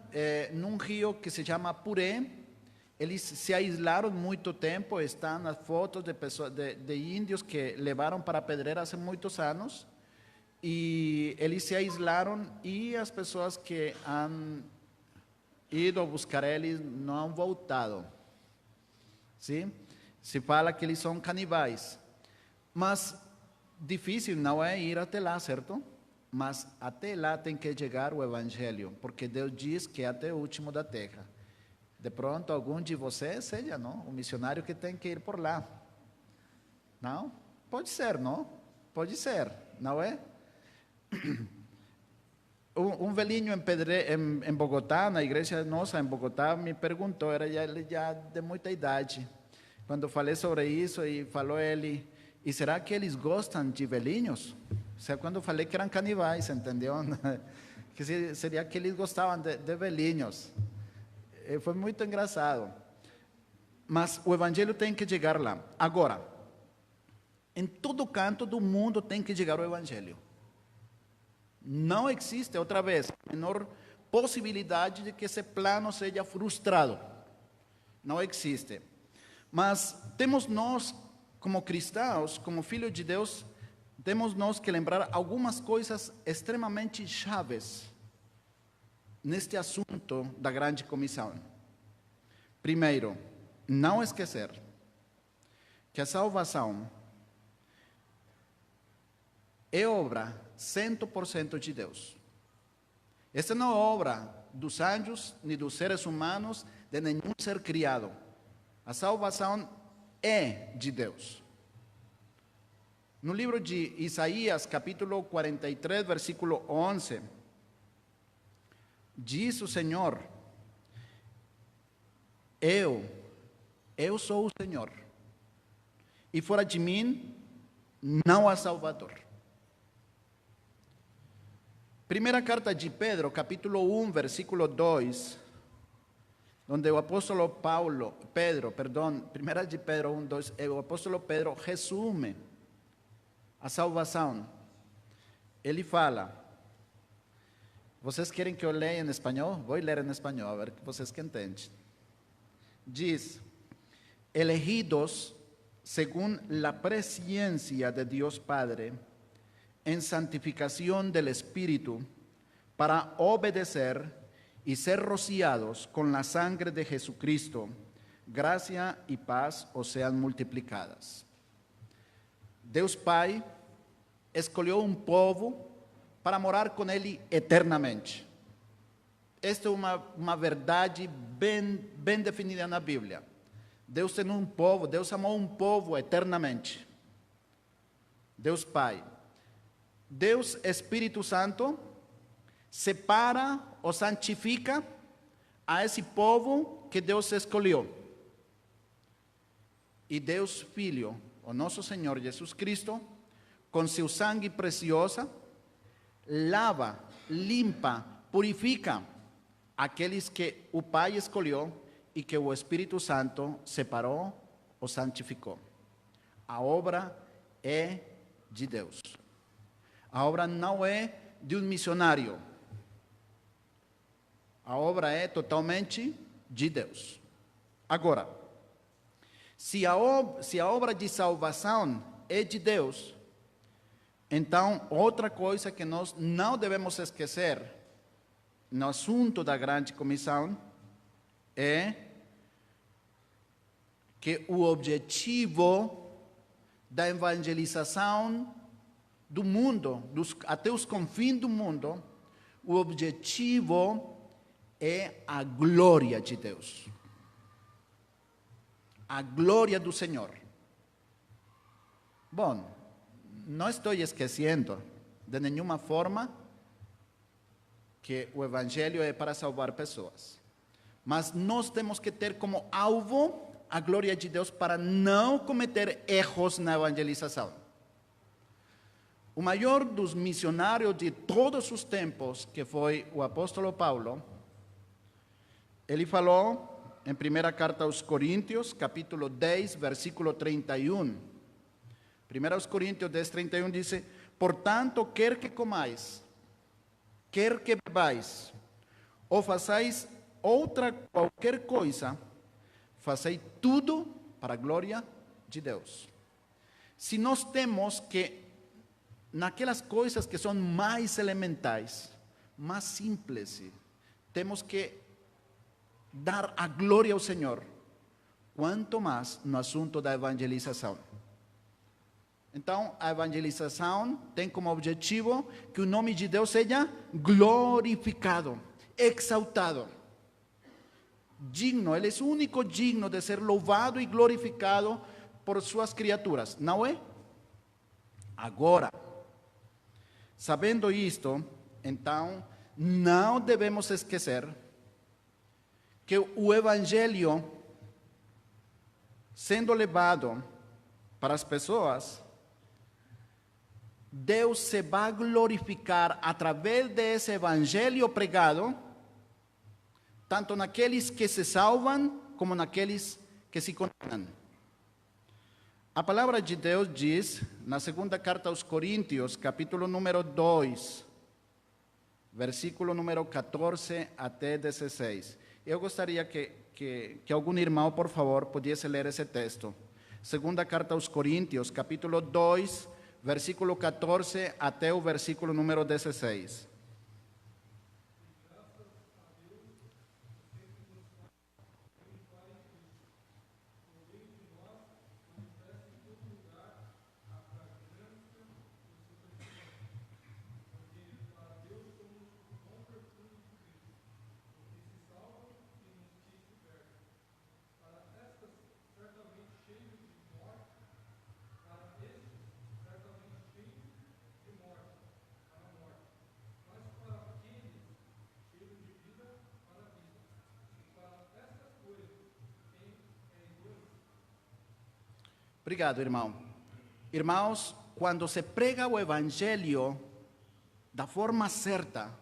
num rio que se chama Puré. Eles se aislaram muito tempo, estão nas fotos de pessoas, de índios que levaram para a pedreira há muitos anos, e eles se aislaram e as pessoas que han ido buscar eles não han voltado. Sim? Se fala que eles são canibais, mas difícil não é ir até lá, certo? Mas até lá tem que chegar o Evangelho, porque Deus diz que é até o último da terra. De pronto, algum de vocês seja, não? O missionário que tem que ir por lá. Não? Pode ser, não? Pode ser, não é? Um velhinho em Bogotá, na igreja nossa em Bogotá, me perguntou, era já de muita idade. Quando falei sobre isso, e falou ele, e será que eles gostam de velhinhos? Quando eu falei que eram canibais, entendeu? Que seria que eles gostavam de velhinhos. Foi muito engraçado. Mas o Evangelho tem que chegar lá. Agora, em todo canto do mundo tem que chegar o Evangelho. Não existe, outra vez, a menor possibilidade de que esse plano seja frustrado. Não existe. Mas temos nós, como cristãos, como filhos de Deus, temos nós que lembrar algumas coisas extremamente chaves neste assunto da grande comissão. Primeiro, não esquecer que a salvação é obra 100% de Deus. Esta não é obra dos anjos, nem dos seres humanos, de nenhum ser criado. A salvação é de Deus. No livro de Isaías, capítulo 43, versículo 11, diz o Senhor: eu sou o Senhor, e fora de mim não há Salvador. Primeira carta de Pedro, capítulo 1, versículo 2, onde o apóstolo primeira de Pedro 1, 2, o apóstolo Pedro resume a salvação. Ele fala, vocês querem que eu leia em espanhol? Vou ler em espanhol, a ver que vocês que entendem. Diz, elegidos según la presciencia de Dios Padre, en santificación del Espíritu, para obedecer y ser rociados con la sangre de Jesucristo, gracia y paz os sean multiplicadas. Deus Pai escolheu um povo para morar com Ele eternamente. Esta é uma verdade bem definida na Bíblia. Deus tem um povo, Deus amou um povo eternamente. Deus Pai. Deus Espírito Santo separa ou santifica a esse povo que Deus escolheu. E Deus Filho, o nosso Senhor Jesus Cristo, com seu sangue precioso, lava, limpa, purifica aqueles que o Pai escolheu e que o Espírito Santo separou ou santificou. A obra é de Deus. A obra não é de um missionário. A obra é totalmente de Deus. Agora, se a obra de salvação é de Deus, então outra coisa que nós não devemos esquecer no assunto da grande comissão é que o objetivo da evangelização do mundo, até os confins do mundo, o objetivo é a glória de Deus. A glória do Senhor. Bom, não estou esquecendo de nenhuma forma que o Evangelho é para salvar pessoas. Mas nós temos que ter como alvo a glória de Deus para não cometer erros na evangelização. O maior dos missionários de todos os tempos, que foi o apóstolo Paulo, ele falou em primeira carta aos Coríntios, capítulo 10, versículo 31. 1 Coríntios 10, 31 diz: portanto, quer que comais, quer que bebais, ou façais outra qualquer coisa, fazei tudo para a glória de Deus. Se nós temos que, naquelas coisas que são mais elementais, mais simples, temos que dar a glória ao Senhor, quanto mais no assunto da evangelização. Então, a evangelização tem como objetivo que o nome de Deus seja glorificado, exaltado, digno. Ele é o único digno de ser louvado e glorificado por suas criaturas, não é? Agora, sabendo isto, então, não devemos esquecer que o Evangelho, sendo levado para as pessoas, Deus se vai glorificar através desse Evangelho pregado, tanto naqueles que se salvam, como naqueles que se condenam. A palavra de Deus diz, na segunda carta aos Coríntios, capítulo número 2, versículo número 14 até 16. Eu gostaria que algum irmão, por favor, pudesse ler esse texto. Segunda carta aos Coríntios, capítulo 2, versículo 14 até o versículo número 16. Obrigado, irmão. Irmãos, quando se prega o Evangelho da forma certa,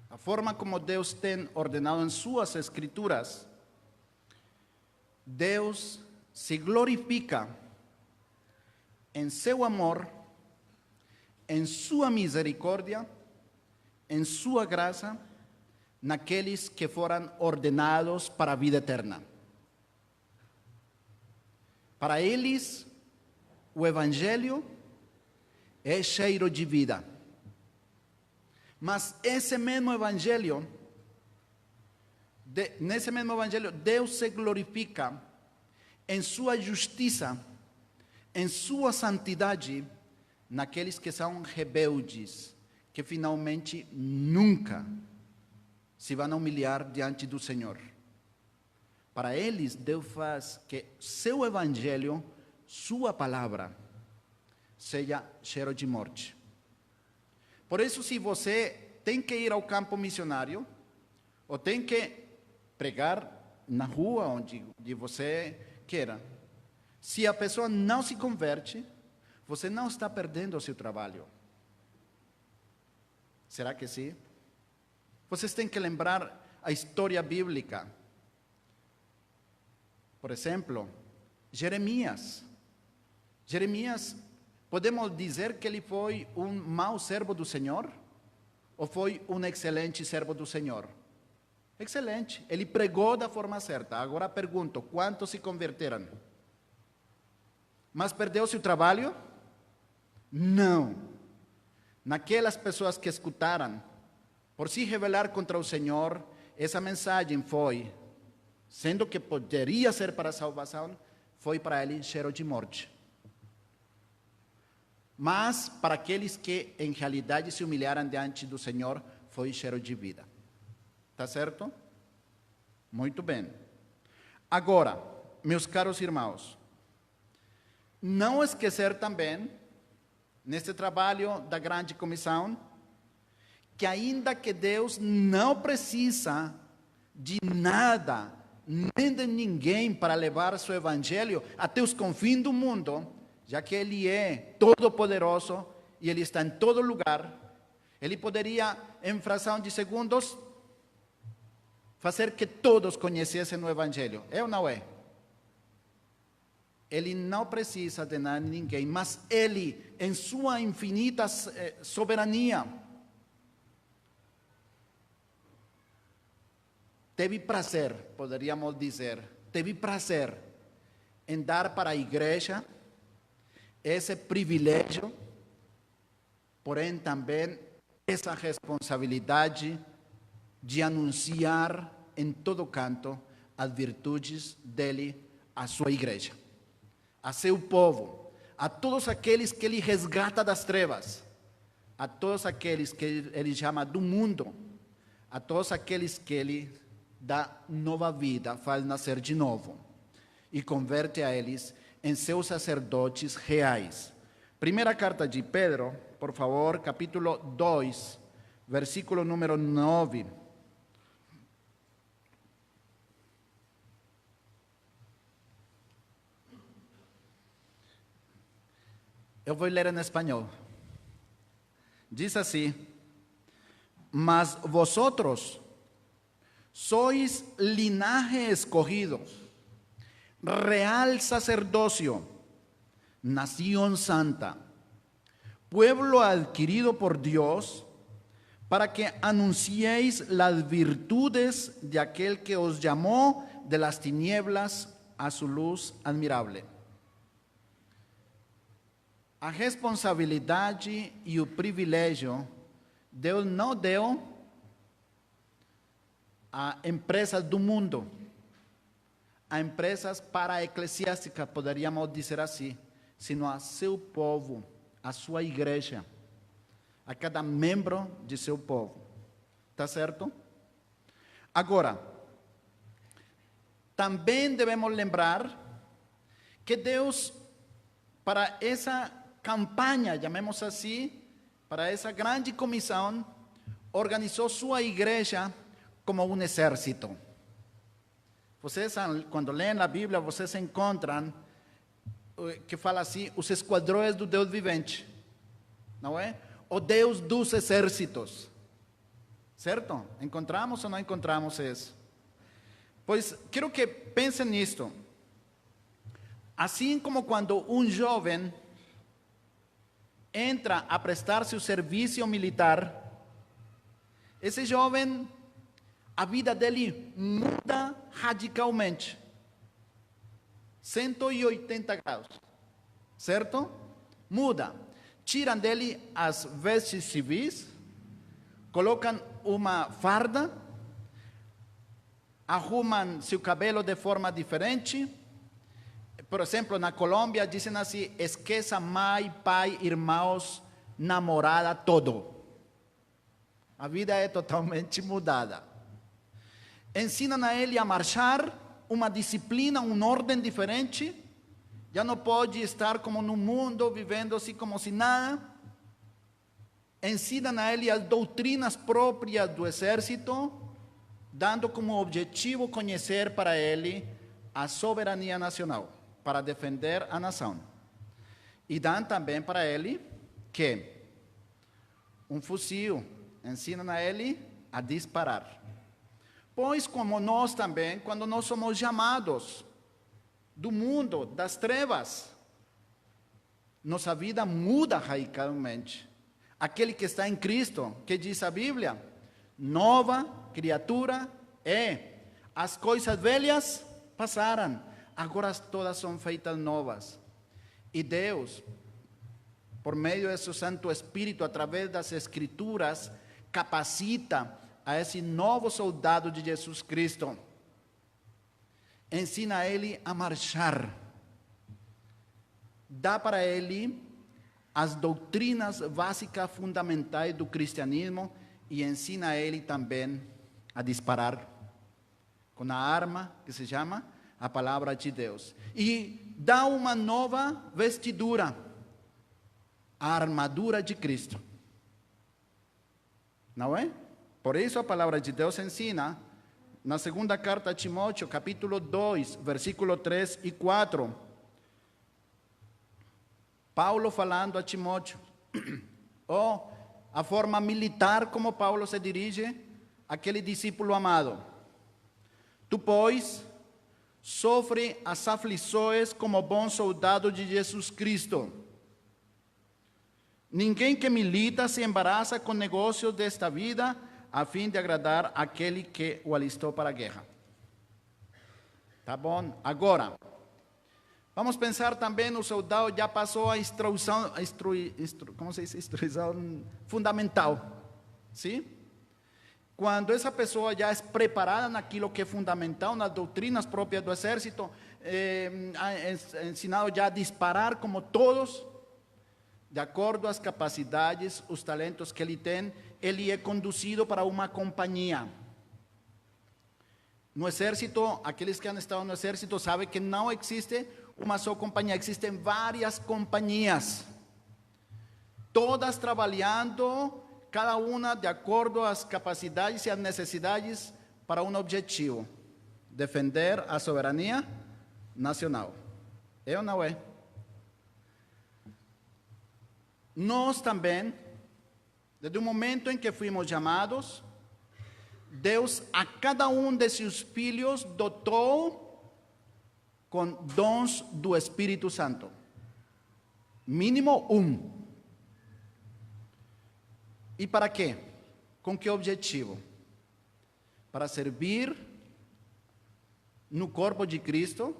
a forma como Deus tem ordenado em suas Escrituras, Deus se glorifica em seu amor, em sua misericórdia, em sua graça, naqueles que foram ordenados para a vida eterna. Para eles, o Evangelho é cheiro de vida. Mas esse mesmo Evangelho, nesse mesmo Evangelho, Deus se glorifica em sua justiça, em sua santidade, naqueles que são rebeldes, que finalmente nunca se vão humilhar diante do Senhor. Para eles, Deus faz que seu Evangelho, sua palavra, seja cheiro de morte. Por isso, se você tem que ir ao campo missionário, ou tem que pregar na rua, onde você queira, se a pessoa não se converte, você não está perdendo o seu trabalho. Será que sim? Vocês têm que lembrar a história bíblica. Por exemplo, Jeremias. Jeremias, podemos dizer que ele foi um mau servo do Senhor? Ou foi um excelente servo do Senhor? Excelente. Ele pregou da forma certa. Agora pergunto, quantos se converteram? Mas perdeu seu trabalho? Não. Naquelas pessoas que escutaram, por se rebelar contra o Senhor, essa mensagem foi, sendo que poderia ser para a salvação, foi para ele cheiro de morte. Mas para aqueles que em realidade se humilharam diante do Senhor, foi cheiro de vida. Está certo? Muito bem. Agora, meus caros irmãos, não esquecer também, neste trabalho da grande comissão, que ainda que Deus não precisa de nada nem de ninguém para levar seu evangelho até os confins do mundo, já que Ele é todo-poderoso e Ele está em todo lugar. Ele poderia, em fração de segundos, fazer que todos conhecessem o evangelho. É ou não é? Ele não precisa de nada de ninguém, mas Ele, em sua infinita soberania, teve prazer, poderíamos dizer, teve prazer em dar para a igreja esse privilégio, porém também essa responsabilidade de anunciar em todo canto as virtudes dele à sua igreja, a seu povo, a todos aqueles que ele resgata das trevas, a todos aqueles que ele chama do mundo, a todos aqueles que ele dá nova vida, faz nascer de novo e converte a eles em seus sacerdotes reais. Primeira carta de Pedro, por favor, capítulo 2, versículo número 9. Eu vou ler em espanhol. Diz assim: mas vosotros sois linaje escogido, real sacerdocio, nación santa, pueblo adquirido por Dios, para que anunciéis las virtudes de aquel que os llamó de las tinieblas a su luz admirable. A responsabilidade e o privilégio Deus não deu a empresas do mundo, a empresas para-eclesiásticas, poderíamos dizer assim, sino a seu povo, a sua igreja, a cada membro de seu povo. Está certo? Agora, também devemos lembrar que Deus, para essa campanha, chamemos assim, para essa grande comissão, organizou sua igreja como um exército. Vocês, quando leem a Bíblia, vocês encontram que fala assim, os esquadrões do Deus vivente, não é? O Deus dos exércitos, certo? Encontramos ou não encontramos isso? Pois, quero que pensem nisto. Assim como quando um jovem entra a prestar seu serviço militar, esse jovem, a vida dele muda radicalmente, 180 graus, certo? Muda. Tiram dele as vestes civis, colocam uma farda, arrumam seu cabelo de forma diferente. Por exemplo, na Colômbia dizem assim: esqueça mãe, pai, irmãos, namorada, todo. A vida é totalmente mudada. Ensinam a ele a marchar, uma disciplina, uma ordem diferente. Já não pode estar como no mundo, vivendo assim como se nada. Ensinam a ele as doutrinas próprias do exército, dando como objetivo conhecer para ele a soberania nacional, para defender a nação. E dão também para ele que um fuzil, ensinam a ele a disparar. Pois como nós também, quando nós somos chamados do mundo, das trevas, nossa vida muda radicalmente. Aquele que está em Cristo, que diz a Bíblia, nova criatura é. As coisas velhas passaram, agora todas são feitas novas. E Deus, por meio de seu Santo Espírito, através das Escrituras, capacita a esse novo soldado de Jesus Cristo. Ensina ele a marchar. Dá para ele as doutrinas básicas fundamentais do cristianismo e ensina ele também a disparar com a arma que se chama a palavra de Deus. E dá uma nova vestidura, a armadura de Cristo. Não é? Por isso a palavra de Deus ensina, na segunda carta a Timóteo, capítulo 2, versículo 3 e 4. Paulo falando a Timóteo, ou a forma militar como Paulo se dirige àquele discípulo amado. Tu, pois, sofre as aflições como bom soldado de Jesus Cristo. Ninguém que milita se embaraça com negócios desta vida, a fim de agradar aquele que o alistou para a guerra. Tá bom? Agora, vamos pensar também, o soldado já passou a instrução fundamental, sim? Quando essa pessoa já é preparada naquilo que é fundamental, nas doutrinas próprias do exército, ensinado já a disparar como todos, de acordo às capacidades, os talentos que ele tem, ele é conduzido para uma companhia. No exército, aqueles que han estado no exército sabem que não existe uma só companhia, existem várias companhias, todas trabalhando, cada uma de acordo às capacidades e às necessidades para um objetivo: defender a soberania nacional. É ou não é? Nós também, desde o momento em que fomos chamados, Deus a cada um de seus filhos dotou com dons do Espírito Santo. Mínimo um. E para quê? Com que objetivo? Para servir no corpo de Cristo,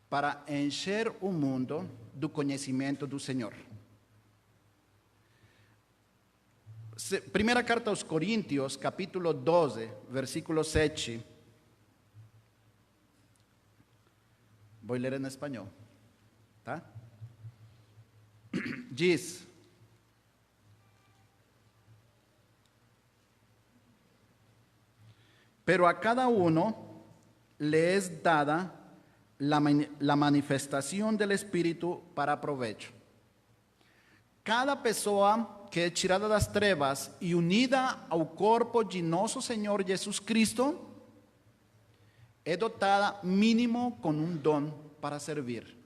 para encher o mundo do conhecimento do Senhor. Primeira carta aos Coríntios, capítulo 12, versículo 7. Vou ler em espanhol, tá? Diz: pero a cada uno le es dada la manifestación del Espíritu para provecho. Cada pessoa que é tirada das trevas e unida ao corpo de nosso Senhor Jesus Cristo é dotada mínimo com um dom para servir.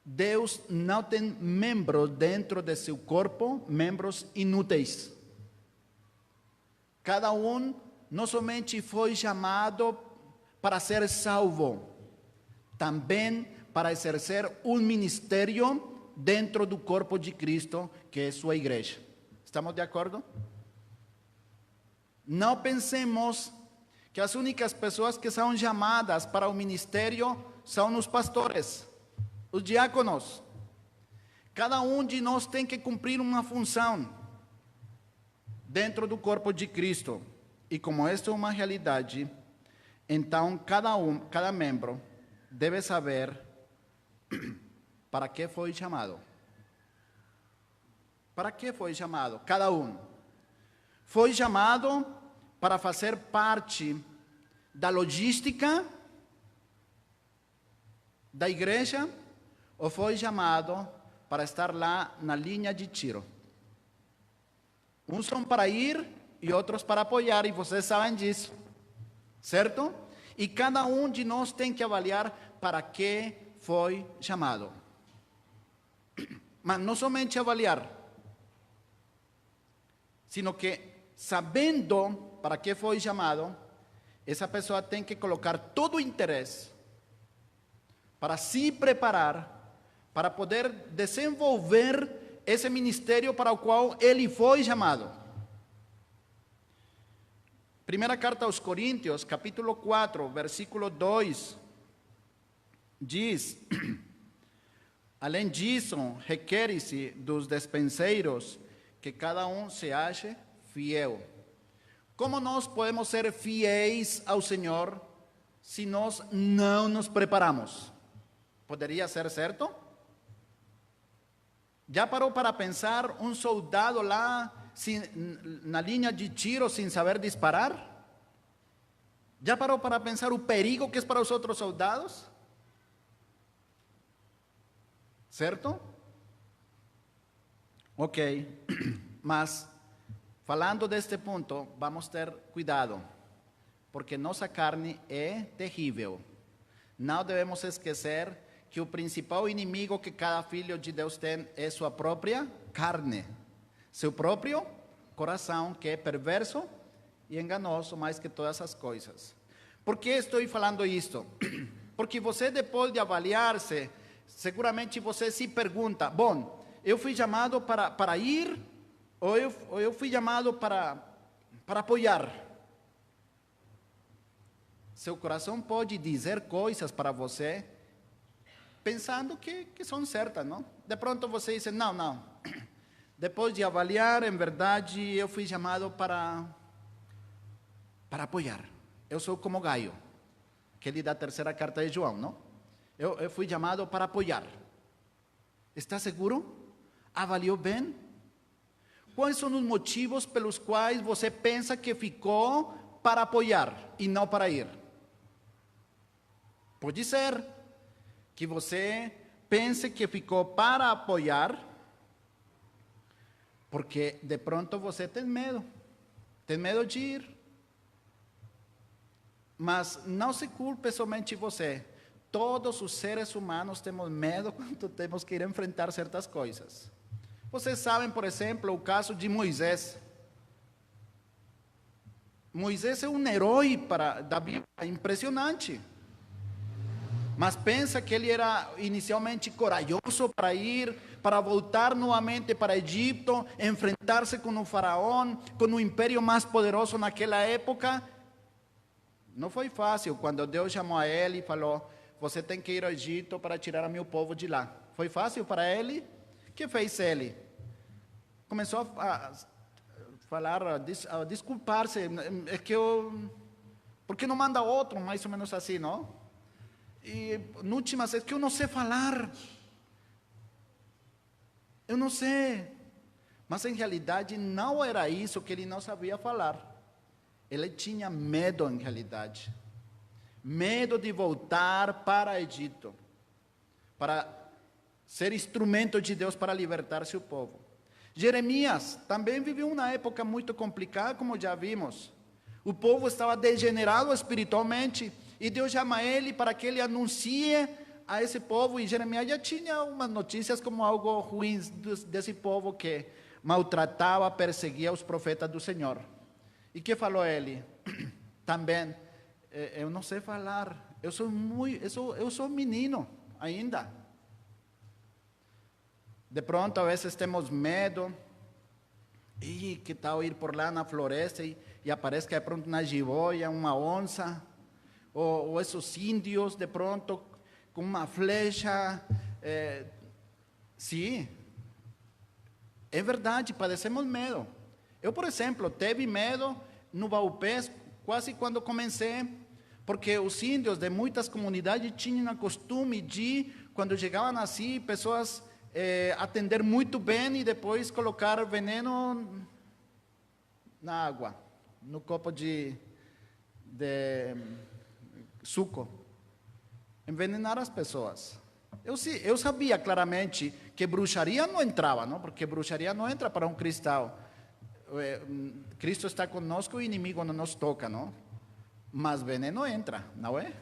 Deus não tem membros dentro de seu corpo, membros inúteis. Cada um não somente foi chamado para ser salvo, também para exercer um ministério dentro do corpo de Cristo, que é sua igreja. Estamos de acordo? Não pensemos que as únicas pessoas que são chamadas para o ministério são os pastores, os diáconos. Cada um de nós tem que cumprir uma função dentro do corpo de Cristo. E como esta é uma realidade, então cada membro deve saber para que foi chamado. Para que foi chamado? Cada um. Foi chamado para fazer parte da logística da igreja, ou foi chamado para estar lá na linha de tiro? Uns são para ir e outros para apoiar, e vocês sabem disso, certo? E cada um de nós tem que avaliar para que foi chamado. Mas não somente avaliar, sino que, sabendo para que foi chamado, essa pessoa tem que colocar todo o interesse para se preparar, para poder desenvolver esse ministério para o qual ele foi chamado. Primeira carta aos Coríntios, capítulo 4, versículo 2, diz: além disso, requer-se dos despenseiros que cada um se ache fiel. Como nós podemos ser fiéis ao Senhor se nós não nos preparamos? Poderia ser certo? Já parou para pensar um soldado lá na linha de tiro sem saber disparar? Já parou para pensar o perigo que é para os outros soldados? Certo? Ok, mas falando deste ponto, vamos ter cuidado, porque nossa carne é terrível. Não devemos esquecer que o principal inimigo que cada filho de Deus tem é sua própria carne, seu próprio coração, que é perverso e enganoso mais que todas as coisas. Por que estou falando isto? Porque você, depois de avaliar-se, seguramente você se pergunta, bom, eu fui chamado para ir ou eu fui chamado para apoiar? Seu coração pode dizer coisas para você pensando que são certas, não? De pronto você diz, não. Depois de avaliar, em verdade, eu fui chamado para apoiar. Eu sou como Gaio, aquele da terceira carta de João, não? Eu fui chamado para apoiar. Está seguro? Avaliou bem? Quais são os motivos pelos quais você pensa que ficou para apoiar e não para ir? Pode ser que você pense que ficou para apoiar porque de pronto você tem medo de ir. Mas não se culpe somente você. Todos os seres humanos temos medo quando temos que ir enfrentar certas coisas. Vocês sabem, por exemplo, o caso de Moisés. Moisés é um herói da Bíblia, impressionante. Mas pensa que ele era inicialmente corajoso para ir, para voltar novamente para Egipto, enfrentar-se com o faraó, com o império mais poderoso naquela época. Não foi fácil. Quando Deus chamou a ele e falou, você tem que ir ao Egito para tirar o meu povo de lá. Foi fácil para ele? O que fez ele? Começou a falar, a desculpar-se. É que por que não manda outro? Mais ou menos assim, não? E no último, é que eu não sei falar. Eu não sei. Mas em realidade não era isso que ele não sabia falar. Ele tinha medo em realidade. Medo de voltar para o Egito. Para ser instrumento de Deus para libertar seu povo. Jeremias também viveu uma época muito complicada, como já vimos. O povo estava degenerado espiritualmente. E Deus chama ele para que ele anuncie a esse povo. E Jeremias já tinha umas notícias como algo ruim desse povo que maltratava, perseguia os profetas do Senhor. E que falou ele? Também, eu não sei falar. Eu sou menino ainda. De pronto, a vezes temos medo. E que tal ir por lá na floresta e aparece de pronto uma jiboia, uma onça, ou esses índios de pronto com uma flecha. Sim, é verdade, padecemos medo. Eu, por exemplo, tive medo no Baupés, quase quando comecei, porque os índios de muitas comunidades tinham o costume de, quando chegavam assim, pessoas atender muito bem e depois colocar veneno na água, no copo de suco, envenenar as pessoas. Eu sabia claramente que bruxaria não entrava, não? Porque bruxaria não entra para um cristão. Cristo está conosco e o inimigo não nos toca, não? Mas veneno entra, não é?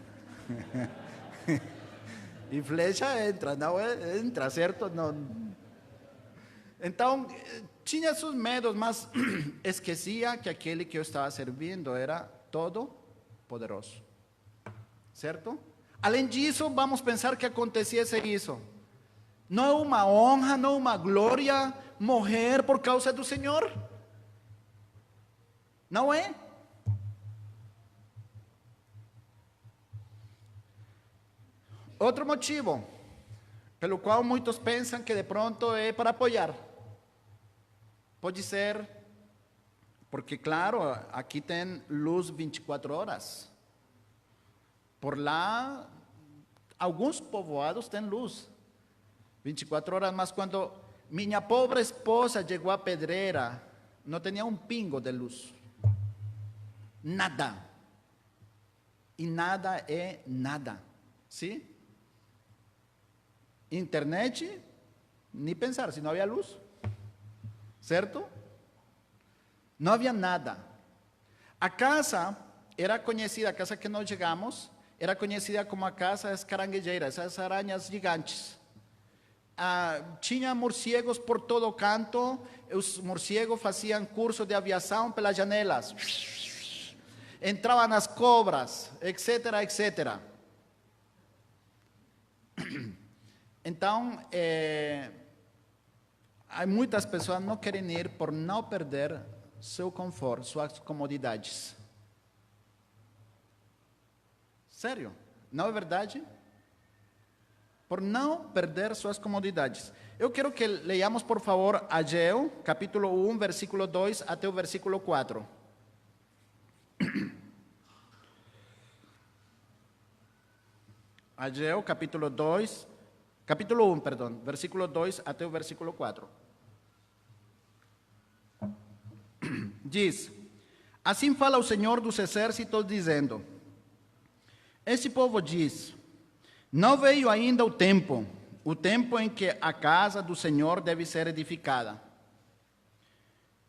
E flecha entra, não é? Entra, certo? Não. Então, tinha seus medos, mas esquecia que aquele que eu estava servindo era todo poderoso, certo? Além disso, vamos pensar que acontecesse isso. Não é uma honra, não é uma glória morrer por causa do Senhor? Não é? Outro motivo, pelo qual muitos pensam que de pronto é para apoiar. Pode ser, porque claro, aqui tem luz 24 horas. Por lá, alguns povoados têm luz 24 horas, mas quando minha pobre esposa chegou à Pedreira, não tinha um pingo de luz. Nada. E nada é nada. Sim? Internet, nem pensar, se não havia luz. Certo? Não havia nada. A casa era conhecida, a casa que nós chegamos, era conhecida como a casa das caranguejeiras, essas aranhas gigantes. Tinha morcegos por todo canto, os morcegos faziam curso de aviação pelas janelas, entravam nas cobras, etc, etc. Então, muitas pessoas não querem ir por não perder seu conforto, suas comodidades. Sério, não é verdade? Por não perder suas comodidades. Eu quero que leiamos, por favor, Ageu, capítulo 1, versículo 2 até o versículo 4. Ageu, capítulo 1, perdão, versículo 2 até o versículo 4. Diz: assim fala o Senhor dos Exércitos, dizendo: esse povo diz, não veio ainda o tempo em que a casa do Senhor deve ser edificada.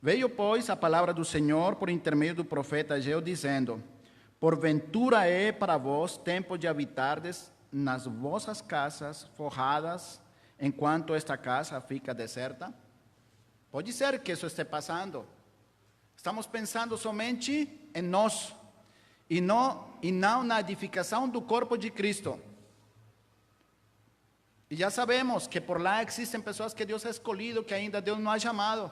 Veio, pois, a palavra do Senhor por intermédio do profeta Ageu, dizendo: porventura é para vós tempo de habitardes nas vossas casas forradas, enquanto esta casa fica deserta? Pode ser que isso esteja passando. Estamos pensando somente em nós, e não na edificação do corpo de Cristo. E já sabemos que por lá existem pessoas que Deus ha escolhido, que ainda Deus não ha chamado.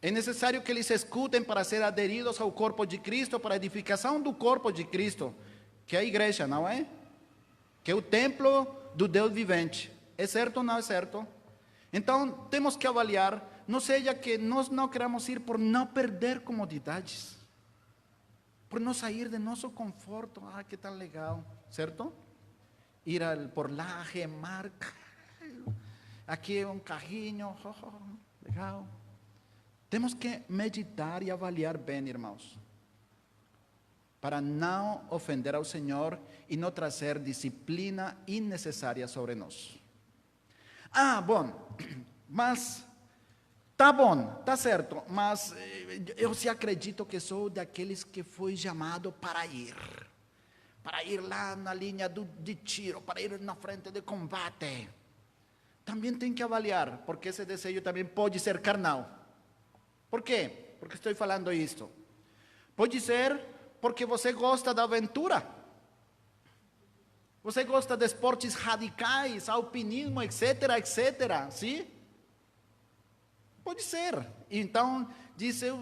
É necessário que eles escutem para ser aderidos ao corpo de Cristo, para a edificação do corpo de Cristo, que é a igreja, não é? Que é o templo do Deus vivente. É certo ou não é certo? Então, temos que avaliar, não seja que nós não queramos ir por não perder comodidades, por não sair de nosso conforto. Que tal legal, certo? Ir por lá, remar, aqui um carrinho, legal. Temos que meditar e avaliar bem, irmãos, para não ofender ao Senhor e não trazer disciplina innecessária sobre nós. Bom, mas tá bom, tá certo, mas eu sim acredito que sou daqueles que foi chamado para ir lá na linha de tiro, para ir na frente de combate. Também tem que avaliar, porque esse desejo também pode ser carnal. Por quê? Porque estou falando isto. Pode ser porque você gosta da aventura. Você gosta de esportes radicais, alpinismo, etc, etc, sim? Pode ser. Então, diz, eu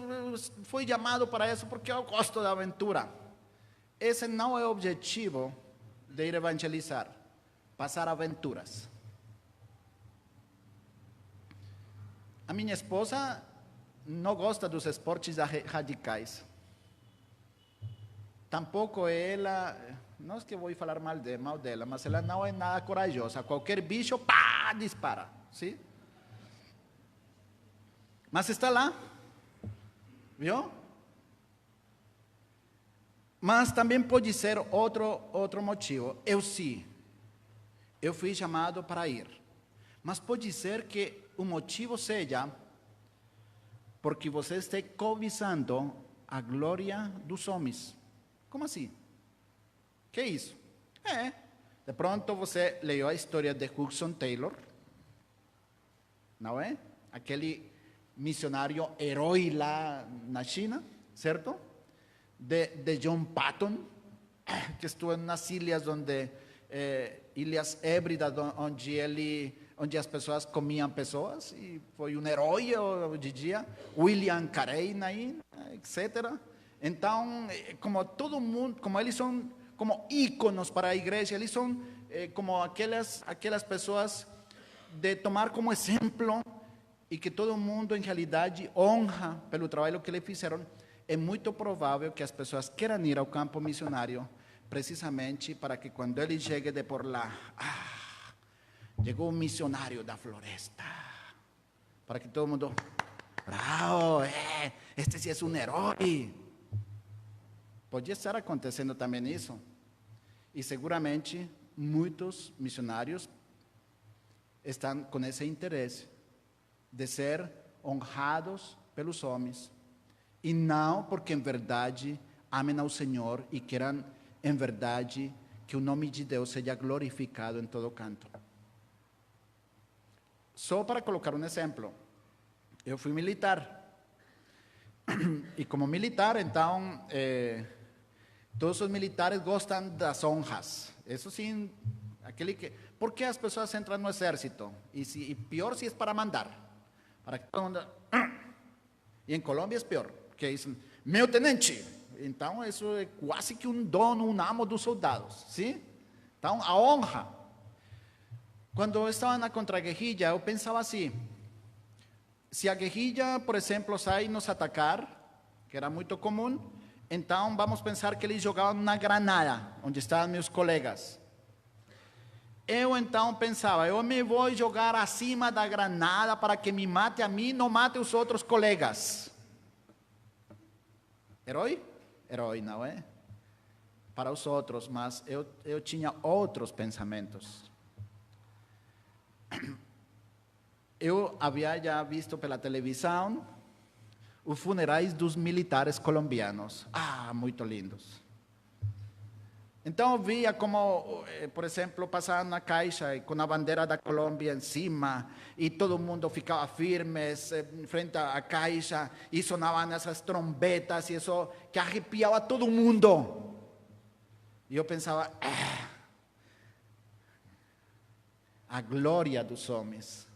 fui chamado para isso porque eu gosto da aventura. Esse não é o objetivo de ir evangelizar, passar aventuras. A minha esposa não gosta dos esportes radicais. Tampouco ela, não é que eu vou falar mal dela, mas ela não é nada corajosa. Qualquer bicho, pá, dispara, sim? Mas está lá, viu? Mas também pode ser outro motivo. Eu fui chamado para ir. Mas pode ser que o motivo seja porque você está cobiçando a glória dos homens. Como assim? Que é isso? De pronto você leu a história de Hudson Taylor, não é? Aquele missionário herói lá na China, certo? De John Patton, que estuvo em umas ilhas ilhas Hébridas, onde as pessoas comiam pessoas, e foi um herói hoje em dia. William Carey, etc. Então, como todo mundo, como eles são como íconos para a igreja, eles são como aquelas pessoas de tomar como exemplo, e que todo mundo, em realidade, honra pelo trabalho que eles fizeram. É muito provável que as pessoas queiram ir ao campo missionário, precisamente para que quando ele chegue de por lá, chegou um missionário da floresta, para que todo mundo, bravo, este sim é um herói. Pode estar acontecendo também isso, e seguramente muitos missionários estão com esse interesse de ser honrados pelos homens, e não porque em verdade amem ao Senhor e queiram em verdade que o nome de Deus seja glorificado em todo canto. Só para colocar um exemplo, eu fui militar. E como militar, então, todos os militares gostam das honras. Isso sim, aquele que... ¿Por qué as pessoas entram no exército? E pior se é para mandar. Para que todo mundo... E em Colômbia é pior, que dizem, meu tenente. Então, isso é quase que um dono, um amo dos soldados. Sim? Então, a honra. Quando eu estava na contra-guerrilha, eu pensava assim, se a guerrilha, por exemplo, sai nos atacar, que era muito comum, então vamos pensar que eles jogavam uma granada, onde estavam meus colegas. Eu então pensava, eu me vou jogar acima da granada para que me mate a mim, não mate os outros colegas. Herói? Herói, não é? Para os outros, mas eu tinha outros pensamentos. Eu havia já visto pela televisão os funerais dos militares colombianos. Muito lindos. Então eu via como, por exemplo, passavam na caixa com a bandeira da Colômbia em cima e todo mundo ficava firme em frente à caixa e sonavam essas trombetas e isso que arrepiava todo mundo. E eu pensava, a glória dos homens.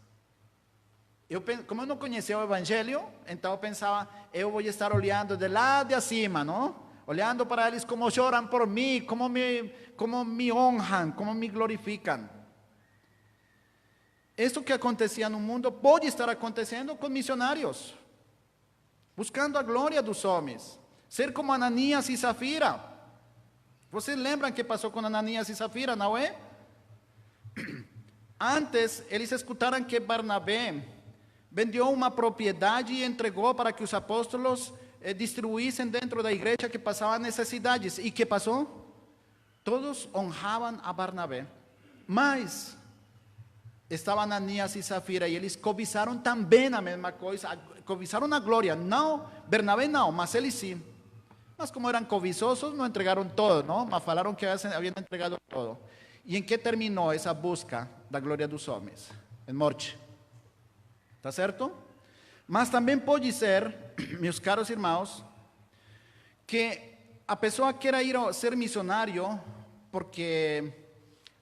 Como eu não conhecia o Evangelho, então eu pensava, eu vou estar olhando de lá de acima, não? Olhando para eles como choram por mim, como me honram, como me glorificam. Isso que acontecia no mundo pode estar acontecendo com missionários, buscando a glória dos homens, ser como Ananias e Safira. Vocês lembram o que passou com Ananias e Safira, não é? Antes, eles escutaram que Barnabé vendeu uma propriedade e entregou para que os apóstolos distribuíssem dentro da igreja que passavam necessidades. E que passou? Todos honravam a Barnabé. Mas estavam Ananias e Safira e eles cobiçaram também a mesma coisa, cobiçaram a glória. Não, Barnabé não, mas eles sim. Mas como eram cobiçosos, não entregaram todo, não? Mas falaram que haviam entregado todo. E em que terminou essa busca da glória dos homens? Em morte. Está certo? Mas também pode ser, meus caros irmãos, que a pessoa queira ir ser missionário porque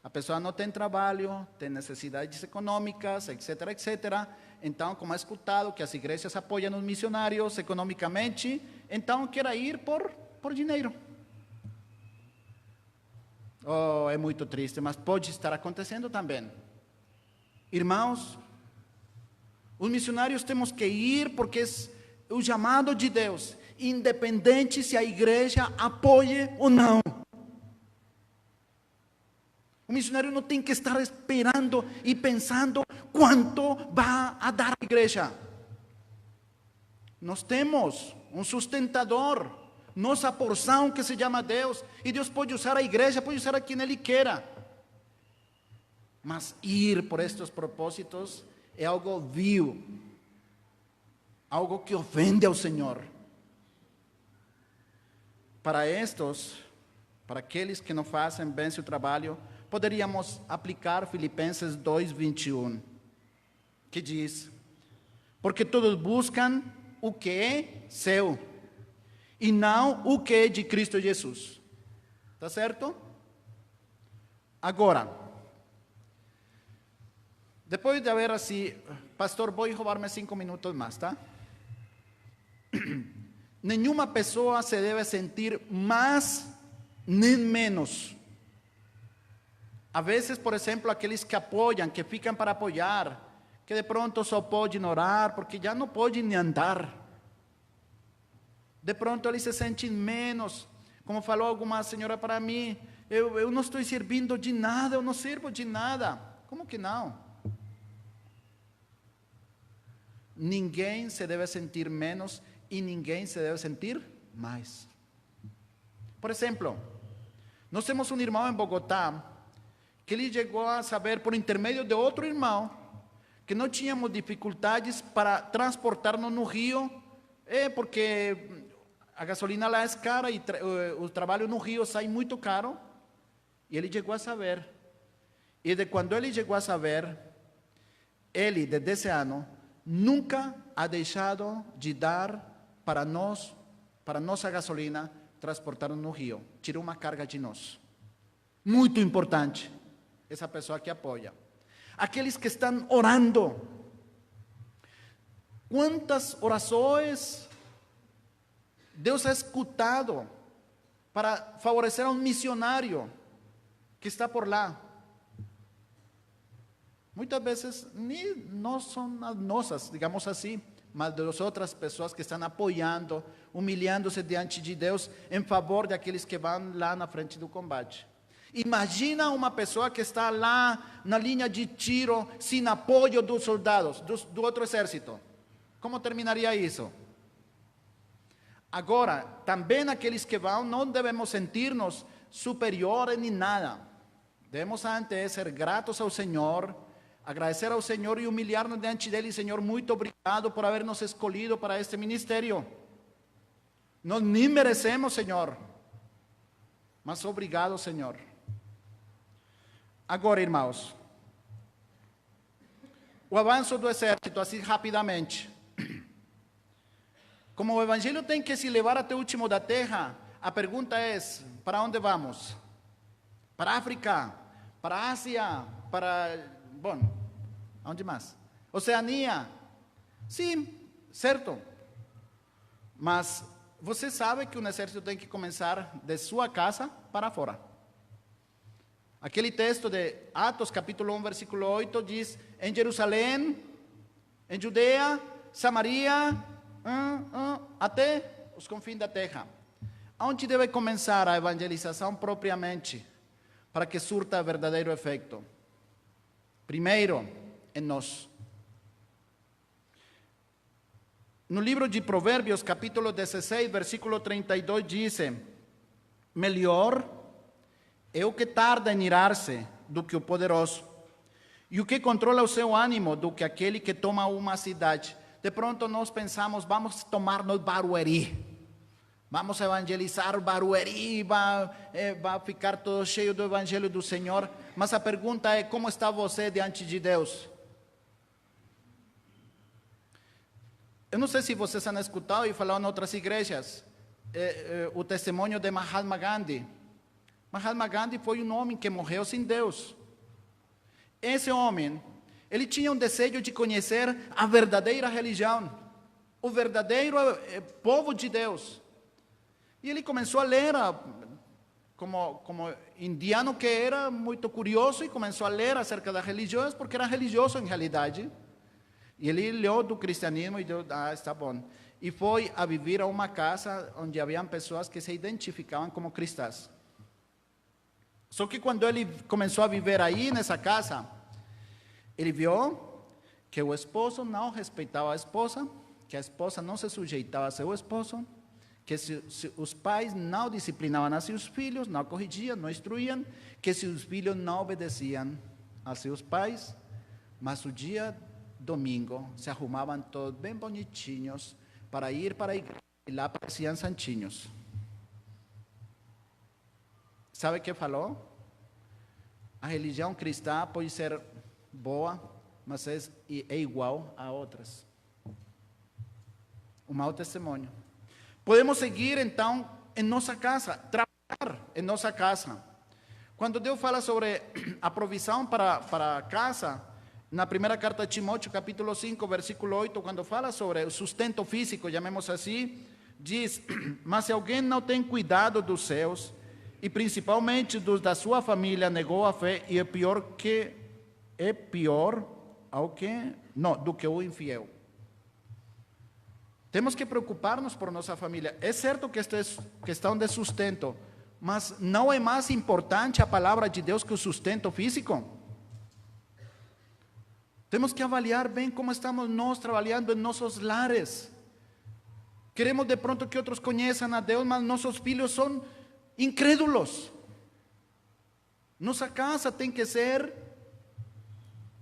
a pessoa não tem trabalho, tem necessidades econômicas, etc, etc. Então, como é escutado que as igrejas apoiam os missionários economicamente, então queira ir por dinheiro. É muito triste, mas pode estar acontecendo também. Irmãos, os missionários temos que ir porque é o chamado de Deus, independente se a igreja apoie ou não. O missionário não tem que estar esperando e pensando quanto vai a dar a igreja. Nós temos um sustentador, nossa porção que se chama Deus, e Deus pode usar a igreja, pode usar a quem Ele queira. Mas ir por estes propósitos é algo vil, algo que ofende ao Senhor. Para estes, para aqueles que não fazem bem seu trabalho, poderíamos aplicar Filipenses 2:21, que diz: porque todos buscam o que é seu, e não o que é de Cristo Jesus. Está certo? Agora, depois de haver assim, pastor, vou roubar-me 5 minutos mais, tá? Nenhuma pessoa se deve sentir mais nem menos. A vezes, por exemplo, aqueles que apoiam, que ficam para apoiar, que de pronto só podem orar, porque já não podem nem andar. De pronto eles se sentem menos. Como falou alguma senhora para mim, eu não estou servindo de nada, eu não sirvo de nada. Como que não? Ninguém se deve sentir menos e ninguém se deve sentir mais. Por exemplo, nós temos um irmão em Bogotá que ele chegou a saber por intermédio de outro irmão que não tínhamos dificuldades para transportar-nos no rio porque a gasolina lá é cara e o trabalho no Rio sai muito caro. E ele chegou a saber. E de quando ele chegou a saber, ele, desde esse ano, nunca ha deixado de dar para nós, para nossa gasolina, transportar no Rio. Tirou uma carga de nós. Muito importante. Essa pessoa que apoia. Aqueles que estão orando. Quantas orações Deus ha escutado para favorecer a um missionário que está por lá. Muitas vezes nem não são as nossas, digamos assim, mas das outras pessoas que estão apoiando, humilhando-se diante de Deus em favor daqueles que vão lá na frente do combate. Imagina uma pessoa que está lá na linha de tiro, sem apoio dos soldados, do outro exército. Como terminaria isso? Agora, também aqueles que vão, não devemos sentir-nos superiores nem nada. Devemos antes ser gratos ao Senhor, agradecer ao Senhor e humilhar-nos diante dele. Senhor, muito obrigado por haber nos escolhido para este ministério. Nós nem merecemos, Senhor, mas obrigado, Senhor. Agora, irmãos, o avanço do exército, assim rapidamente. Como o evangelho tem que se levar até o último da terra, a pergunta é: para onde vamos? Para a África? Para a Ásia? Para, bom, onde mais? Oceania? Sim, certo. Mas você sabe que um exército tem que começar de sua casa para fora. Aquele texto de Atos, capítulo 1, versículo 8, diz: em Jerusalém, em Judeia, Samaria, até os confins da terra. Onde deve começar a evangelização propriamente, para que surta verdadeiro efeito? Primeiro, em nós. No livro de Provérbios, capítulo 16, versículo 32, diz: melhor é o que tarda em irar-se do que o poderoso, e o que controla o seu ânimo do que aquele que toma uma cidade. De pronto nós pensamos, vamos tomar-nos Barueri, vamos evangelizar Barueri, vai ficar todo cheio do evangelho do Senhor. Mas a pergunta é: como está você diante de Deus? Eu não sei se vocês han escutado e falado em outras igrejas o testemunho de Mahatma Gandhi. Mahatma Gandhi foi um homem que morreu sem Deus. Esse homem, ele tinha um desejo de conhecer a verdadeira religião, o verdadeiro povo de Deus. E ele começou a ler, como indiano que era, muito curioso, e começou a ler acerca das religiões, porque era religioso em realidade. E ele leu do cristianismo e deu: está bom. E foi a viver a uma casa onde haviam pessoas que se identificavam como cristãs. Só que quando ele começou a viver aí nessa casa, ele viu que o esposo não respeitava a esposa, que a esposa não se sujeitava a seu esposo, que os pais não disciplinavam a seus filhos, não corrigiam, não instruíam, que seus filhos não obedeciam a seus pais, mas o dia domingo se arrumavam todos bem bonitinhos para ir para a igreja e lá pareciam santinhos. Sabe o que falou? A religião cristã pode ser boa, mas é igual a outras. Um mau testemunho. Podemos seguir então em nossa casa, trabalhar em nossa casa. Quando Deus fala sobre a provisão para a casa, na primeira carta de Timóteo, capítulo 5, versículo 8, quando fala sobre o sustento físico, chamemos assim, diz: mas se alguém não tem cuidado dos seus, e principalmente dos da sua família, negou a fé, e é pior do que o infiel. Temos que preocupar-nos por nossa família. É certo que esta é questão de sustento, mas não é mais importante a palavra de Deus que o sustento físico. Temos que avaliar bem como estamos nós trabalhando em nossos lares. Queremos de pronto que outros conheçam a Deus, mas nossos filhos são incrédulos. Nossa casa tem que ser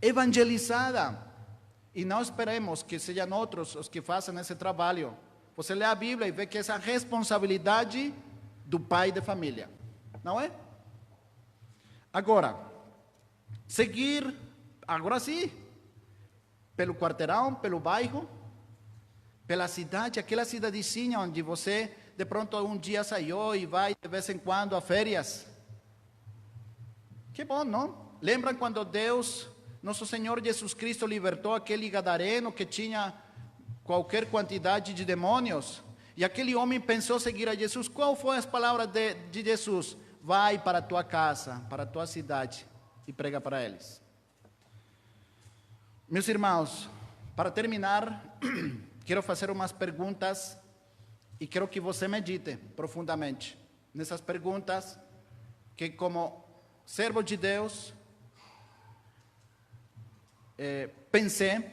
evangelizada. E não esperemos que sejam outros os que façam esse trabalho. Você lê a Bíblia e vê que essa é a responsabilidade do pai de família, não é? Agora, seguir, agora sim, pelo quarteirão, pelo bairro, pela cidade, aquela cidadezinha onde você de pronto um dia saiu e vai de vez em quando a férias. Que bom, não? Lembram quando Deus, nosso Senhor Jesus Cristo, libertou aquele gadareno que tinha qualquer quantidade de demônios? E aquele homem pensou seguir a Jesus. Qual foi as palavras de Jesus? Vai para a tua casa, para a tua cidade e prega para eles. Meus irmãos, para terminar, quero fazer umas perguntas e quero que você medite profundamente nessas perguntas que, como servo de Deus, pensei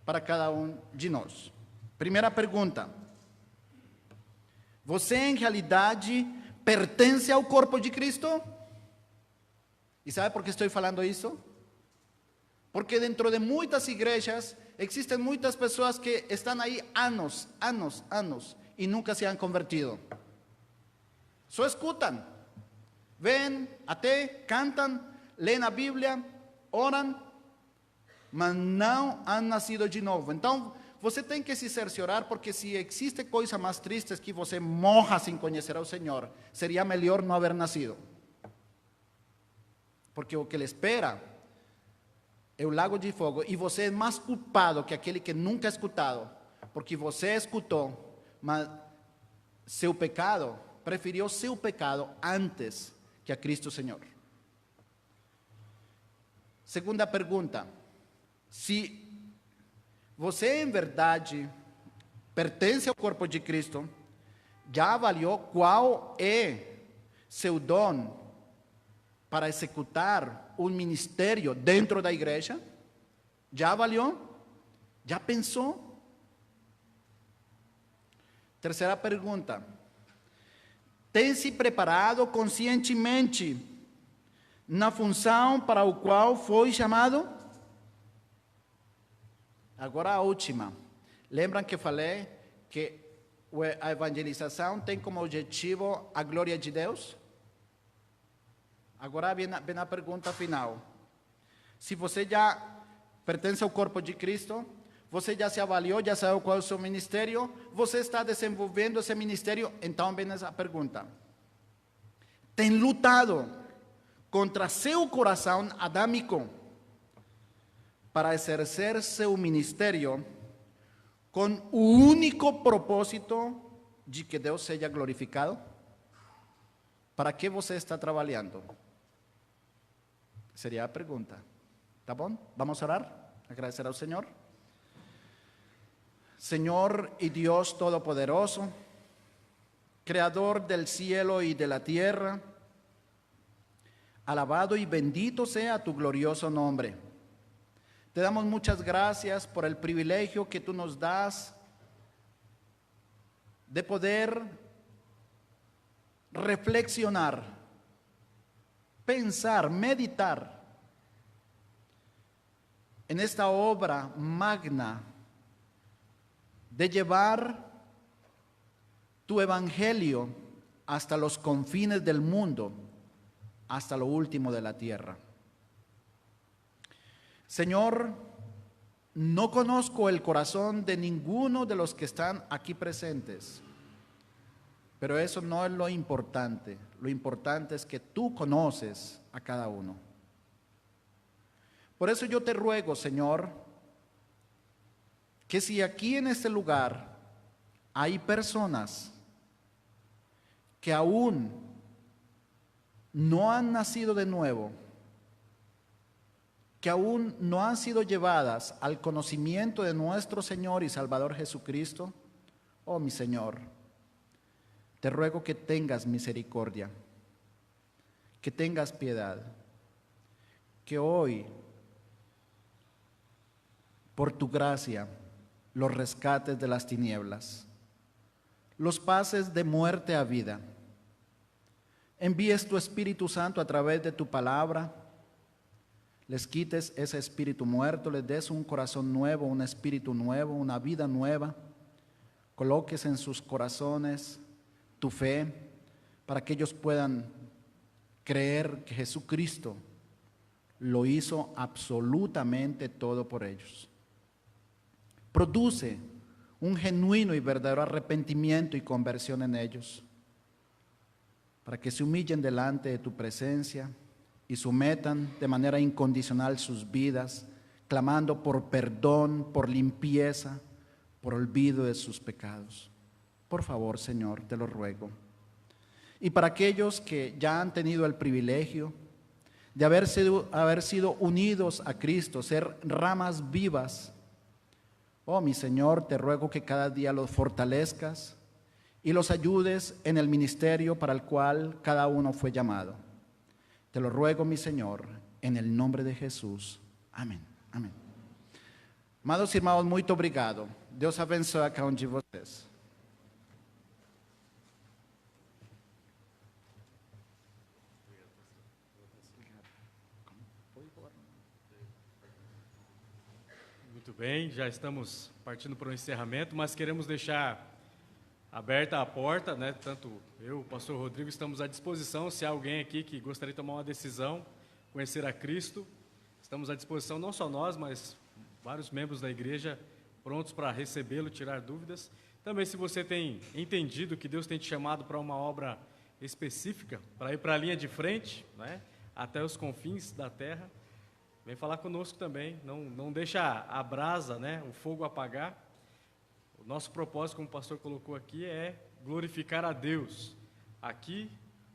para cada um de nós. Primeira pergunta: você em realidade pertence ao corpo de Cristo? E sabe por que estou falando isso? Porque dentro de muitas igrejas existem muitas pessoas que estão aí anos e nunca se han convertido. Só escutam, ven, até cantam, leem a Bíblia, oram, mas não han nascido de novo. Então, você tem que se cerciorar, porque se existe coisa mais triste que você morra sem conhecer ao Senhor, seria melhor não haver nascido. Porque o que lhe espera é o lago de fogo, e você é mais culpado que aquele que nunca escutado, porque você escutou, mas seu pecado, preferiu seu pecado antes que a Cristo Senhor. Segunda pergunta: se você em verdade pertence ao corpo de Cristo, já avaliou qual é seu dom para executar um ministério dentro da igreja? Já avaliou? Já pensou? Terceira pergunta: tem se preparado conscientemente na função para o qual foi chamado? Agora a última. Lembram que falei que a evangelização tem como objetivo a glória de Deus? Agora vem a pergunta final. Se você já pertence ao corpo de Cristo, você já se avaliou, já sabe qual é o seu ministério, você está desenvolvendo esse ministério, então vem essa pergunta: tem lutado contra seu coração adâmico para exercer seu ministério com o único propósito de que Deus seja glorificado? Para que você está trabalhando? Seria a pergunta. Tá bom? Vamos a orar, agradecer ao Senhor. Senhor y Dios Todopoderoso, Creador del cielo y de la tierra, alabado y bendito sea tu glorioso nombre. Te damos muchas gracias por el privilegio que tú nos das de poder reflexionar, pensar, meditar en esta obra magna de llevar tu evangelio hasta los confines del mundo, hasta lo último de la tierra. Señor, no conozco el corazón de ninguno de los que están aquí presentes, pero eso no es lo importante. Lo importante es que tú conoces a cada uno. Por eso yo te ruego, Señor, que si aquí en este lugar hay personas que aún no han nacido de nuevo, que aún no han sido llevadas al conocimiento de nuestro Señor y Salvador Jesucristo, oh mi Señor, te ruego que tengas misericordia, que tengas piedad, que hoy, por tu gracia, los rescates de las tinieblas, los pases de muerte a vida, envíes tu Espíritu Santo a través de tu palabra, les quites ese espíritu muerto, les des un corazón nuevo, un espíritu nuevo, una vida nueva, coloques en sus corazones tu fe para que ellos puedan creer que Jesucristo lo hizo absolutamente todo por ellos. Produce un genuino y verdadero arrepentimiento y conversión en ellos, para que se humillen delante de tu presencia y sometan de manera incondicional sus vidas, clamando por perdón, por limpieza, por olvido de sus pecados. Por favor, Señor, te lo ruego. Y para aquellos que ya han tenido el privilegio de haber sido unidos a Cristo, ser ramas vivas, oh mi Señor, te ruego que cada día los fortalezcas y los ayudes en el ministerio para el cual cada uno fue llamado. Te lo ruego, mi Señor, en el nombre de Jesús. Amém. Amém. Amados irmãos, muito obrigado. Deus abençoe a cada um de vocês. Muito bem, já estamos partindo para o encerramento, mas queremos deixar aberta a porta, né? Tanto eu, o pastor Rodrigo, estamos à disposição. Se há alguém aqui que gostaria de tomar uma decisão, conhecer a Cristo, estamos à disposição, não só nós, mas vários membros da igreja prontos para recebê-lo, tirar dúvidas. Também, se você tem entendido que Deus tem te chamado para uma obra específica, para ir para a linha de frente, né? Até os confins da terra, vem falar conosco também. Não deixa a brasa, né? O fogo apagar. O nosso propósito, como o pastor colocou aqui, é glorificar a Deus, aqui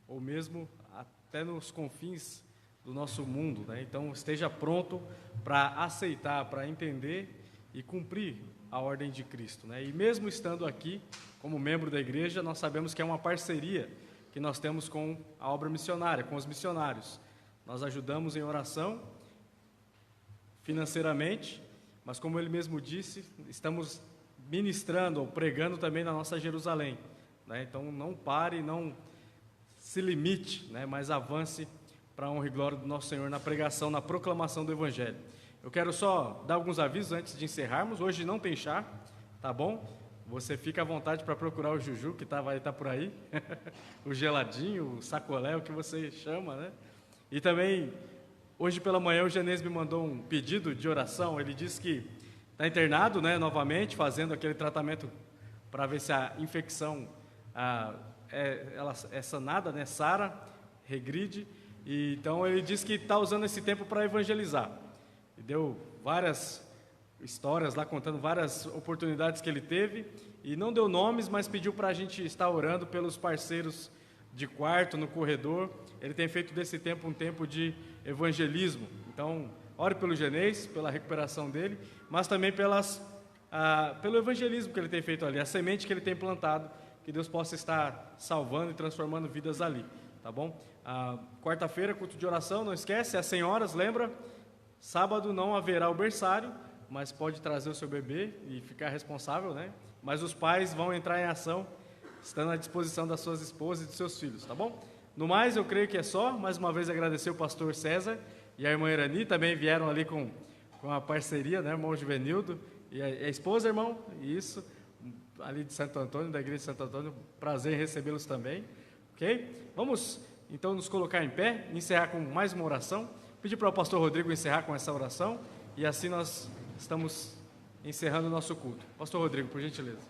ou mesmo até nos confins do nosso mundo, né? Então, esteja pronto para aceitar, para entender e cumprir a ordem de Cristo, né? E mesmo estando aqui, como membro da igreja, nós sabemos que é uma parceria que nós temos com a obra missionária, com os missionários. Nós ajudamos em oração, financeiramente, mas como ele mesmo disse, estamos ministrando ou pregando também na nossa Jerusalém, né? Então não pare, não se limite, né? Mas avance para a honra e glória do nosso Senhor na pregação, na proclamação do Evangelho. Eu quero só dar alguns avisos antes de encerrarmos. Hoje não tem chá, tá bom? Você fica à vontade para procurar o Juju, que vai estar por aí, o geladinho, o sacolé, o que você chama, né? E também, hoje pela manhã, o Genês me mandou um pedido de oração. Ele disse que está internado, né, novamente, fazendo aquele tratamento para ver se a infecção é sanada, né, sara, regride. E, então, ele disse que está usando esse tempo para evangelizar. E deu várias histórias lá, contando várias oportunidades que ele teve. E não deu nomes, mas pediu para a gente estar orando pelos parceiros de quarto, no corredor. Ele tem feito desse tempo um tempo de evangelismo. Então, ore pelo Genês, pela recuperação dele, mas também pelo evangelismo que ele tem feito ali, a semente que ele tem plantado, que Deus possa estar salvando e transformando vidas ali, tá bom? Quarta-feira, culto de oração, não esquece, às 100 horas, lembra? Sábado não haverá o berçário, mas pode trazer o seu bebê e ficar responsável, né? Mas os pais vão entrar em ação, estando à disposição das suas esposas e dos seus filhos, tá bom? No mais, eu creio que é só. Mais uma vez agradecer o pastor César e a irmã Irani, também vieram ali com a parceria, né, irmão Juvenildo e a esposa, irmão, isso, ali de Santo Antônio, da igreja de Santo Antônio, prazer em recebê-los também, ok? Vamos, então, nos colocar em pé, encerrar com mais uma oração, pedir para o pastor Rodrigo encerrar com essa oração, e assim nós estamos encerrando o nosso culto. Pastor Rodrigo, por gentileza.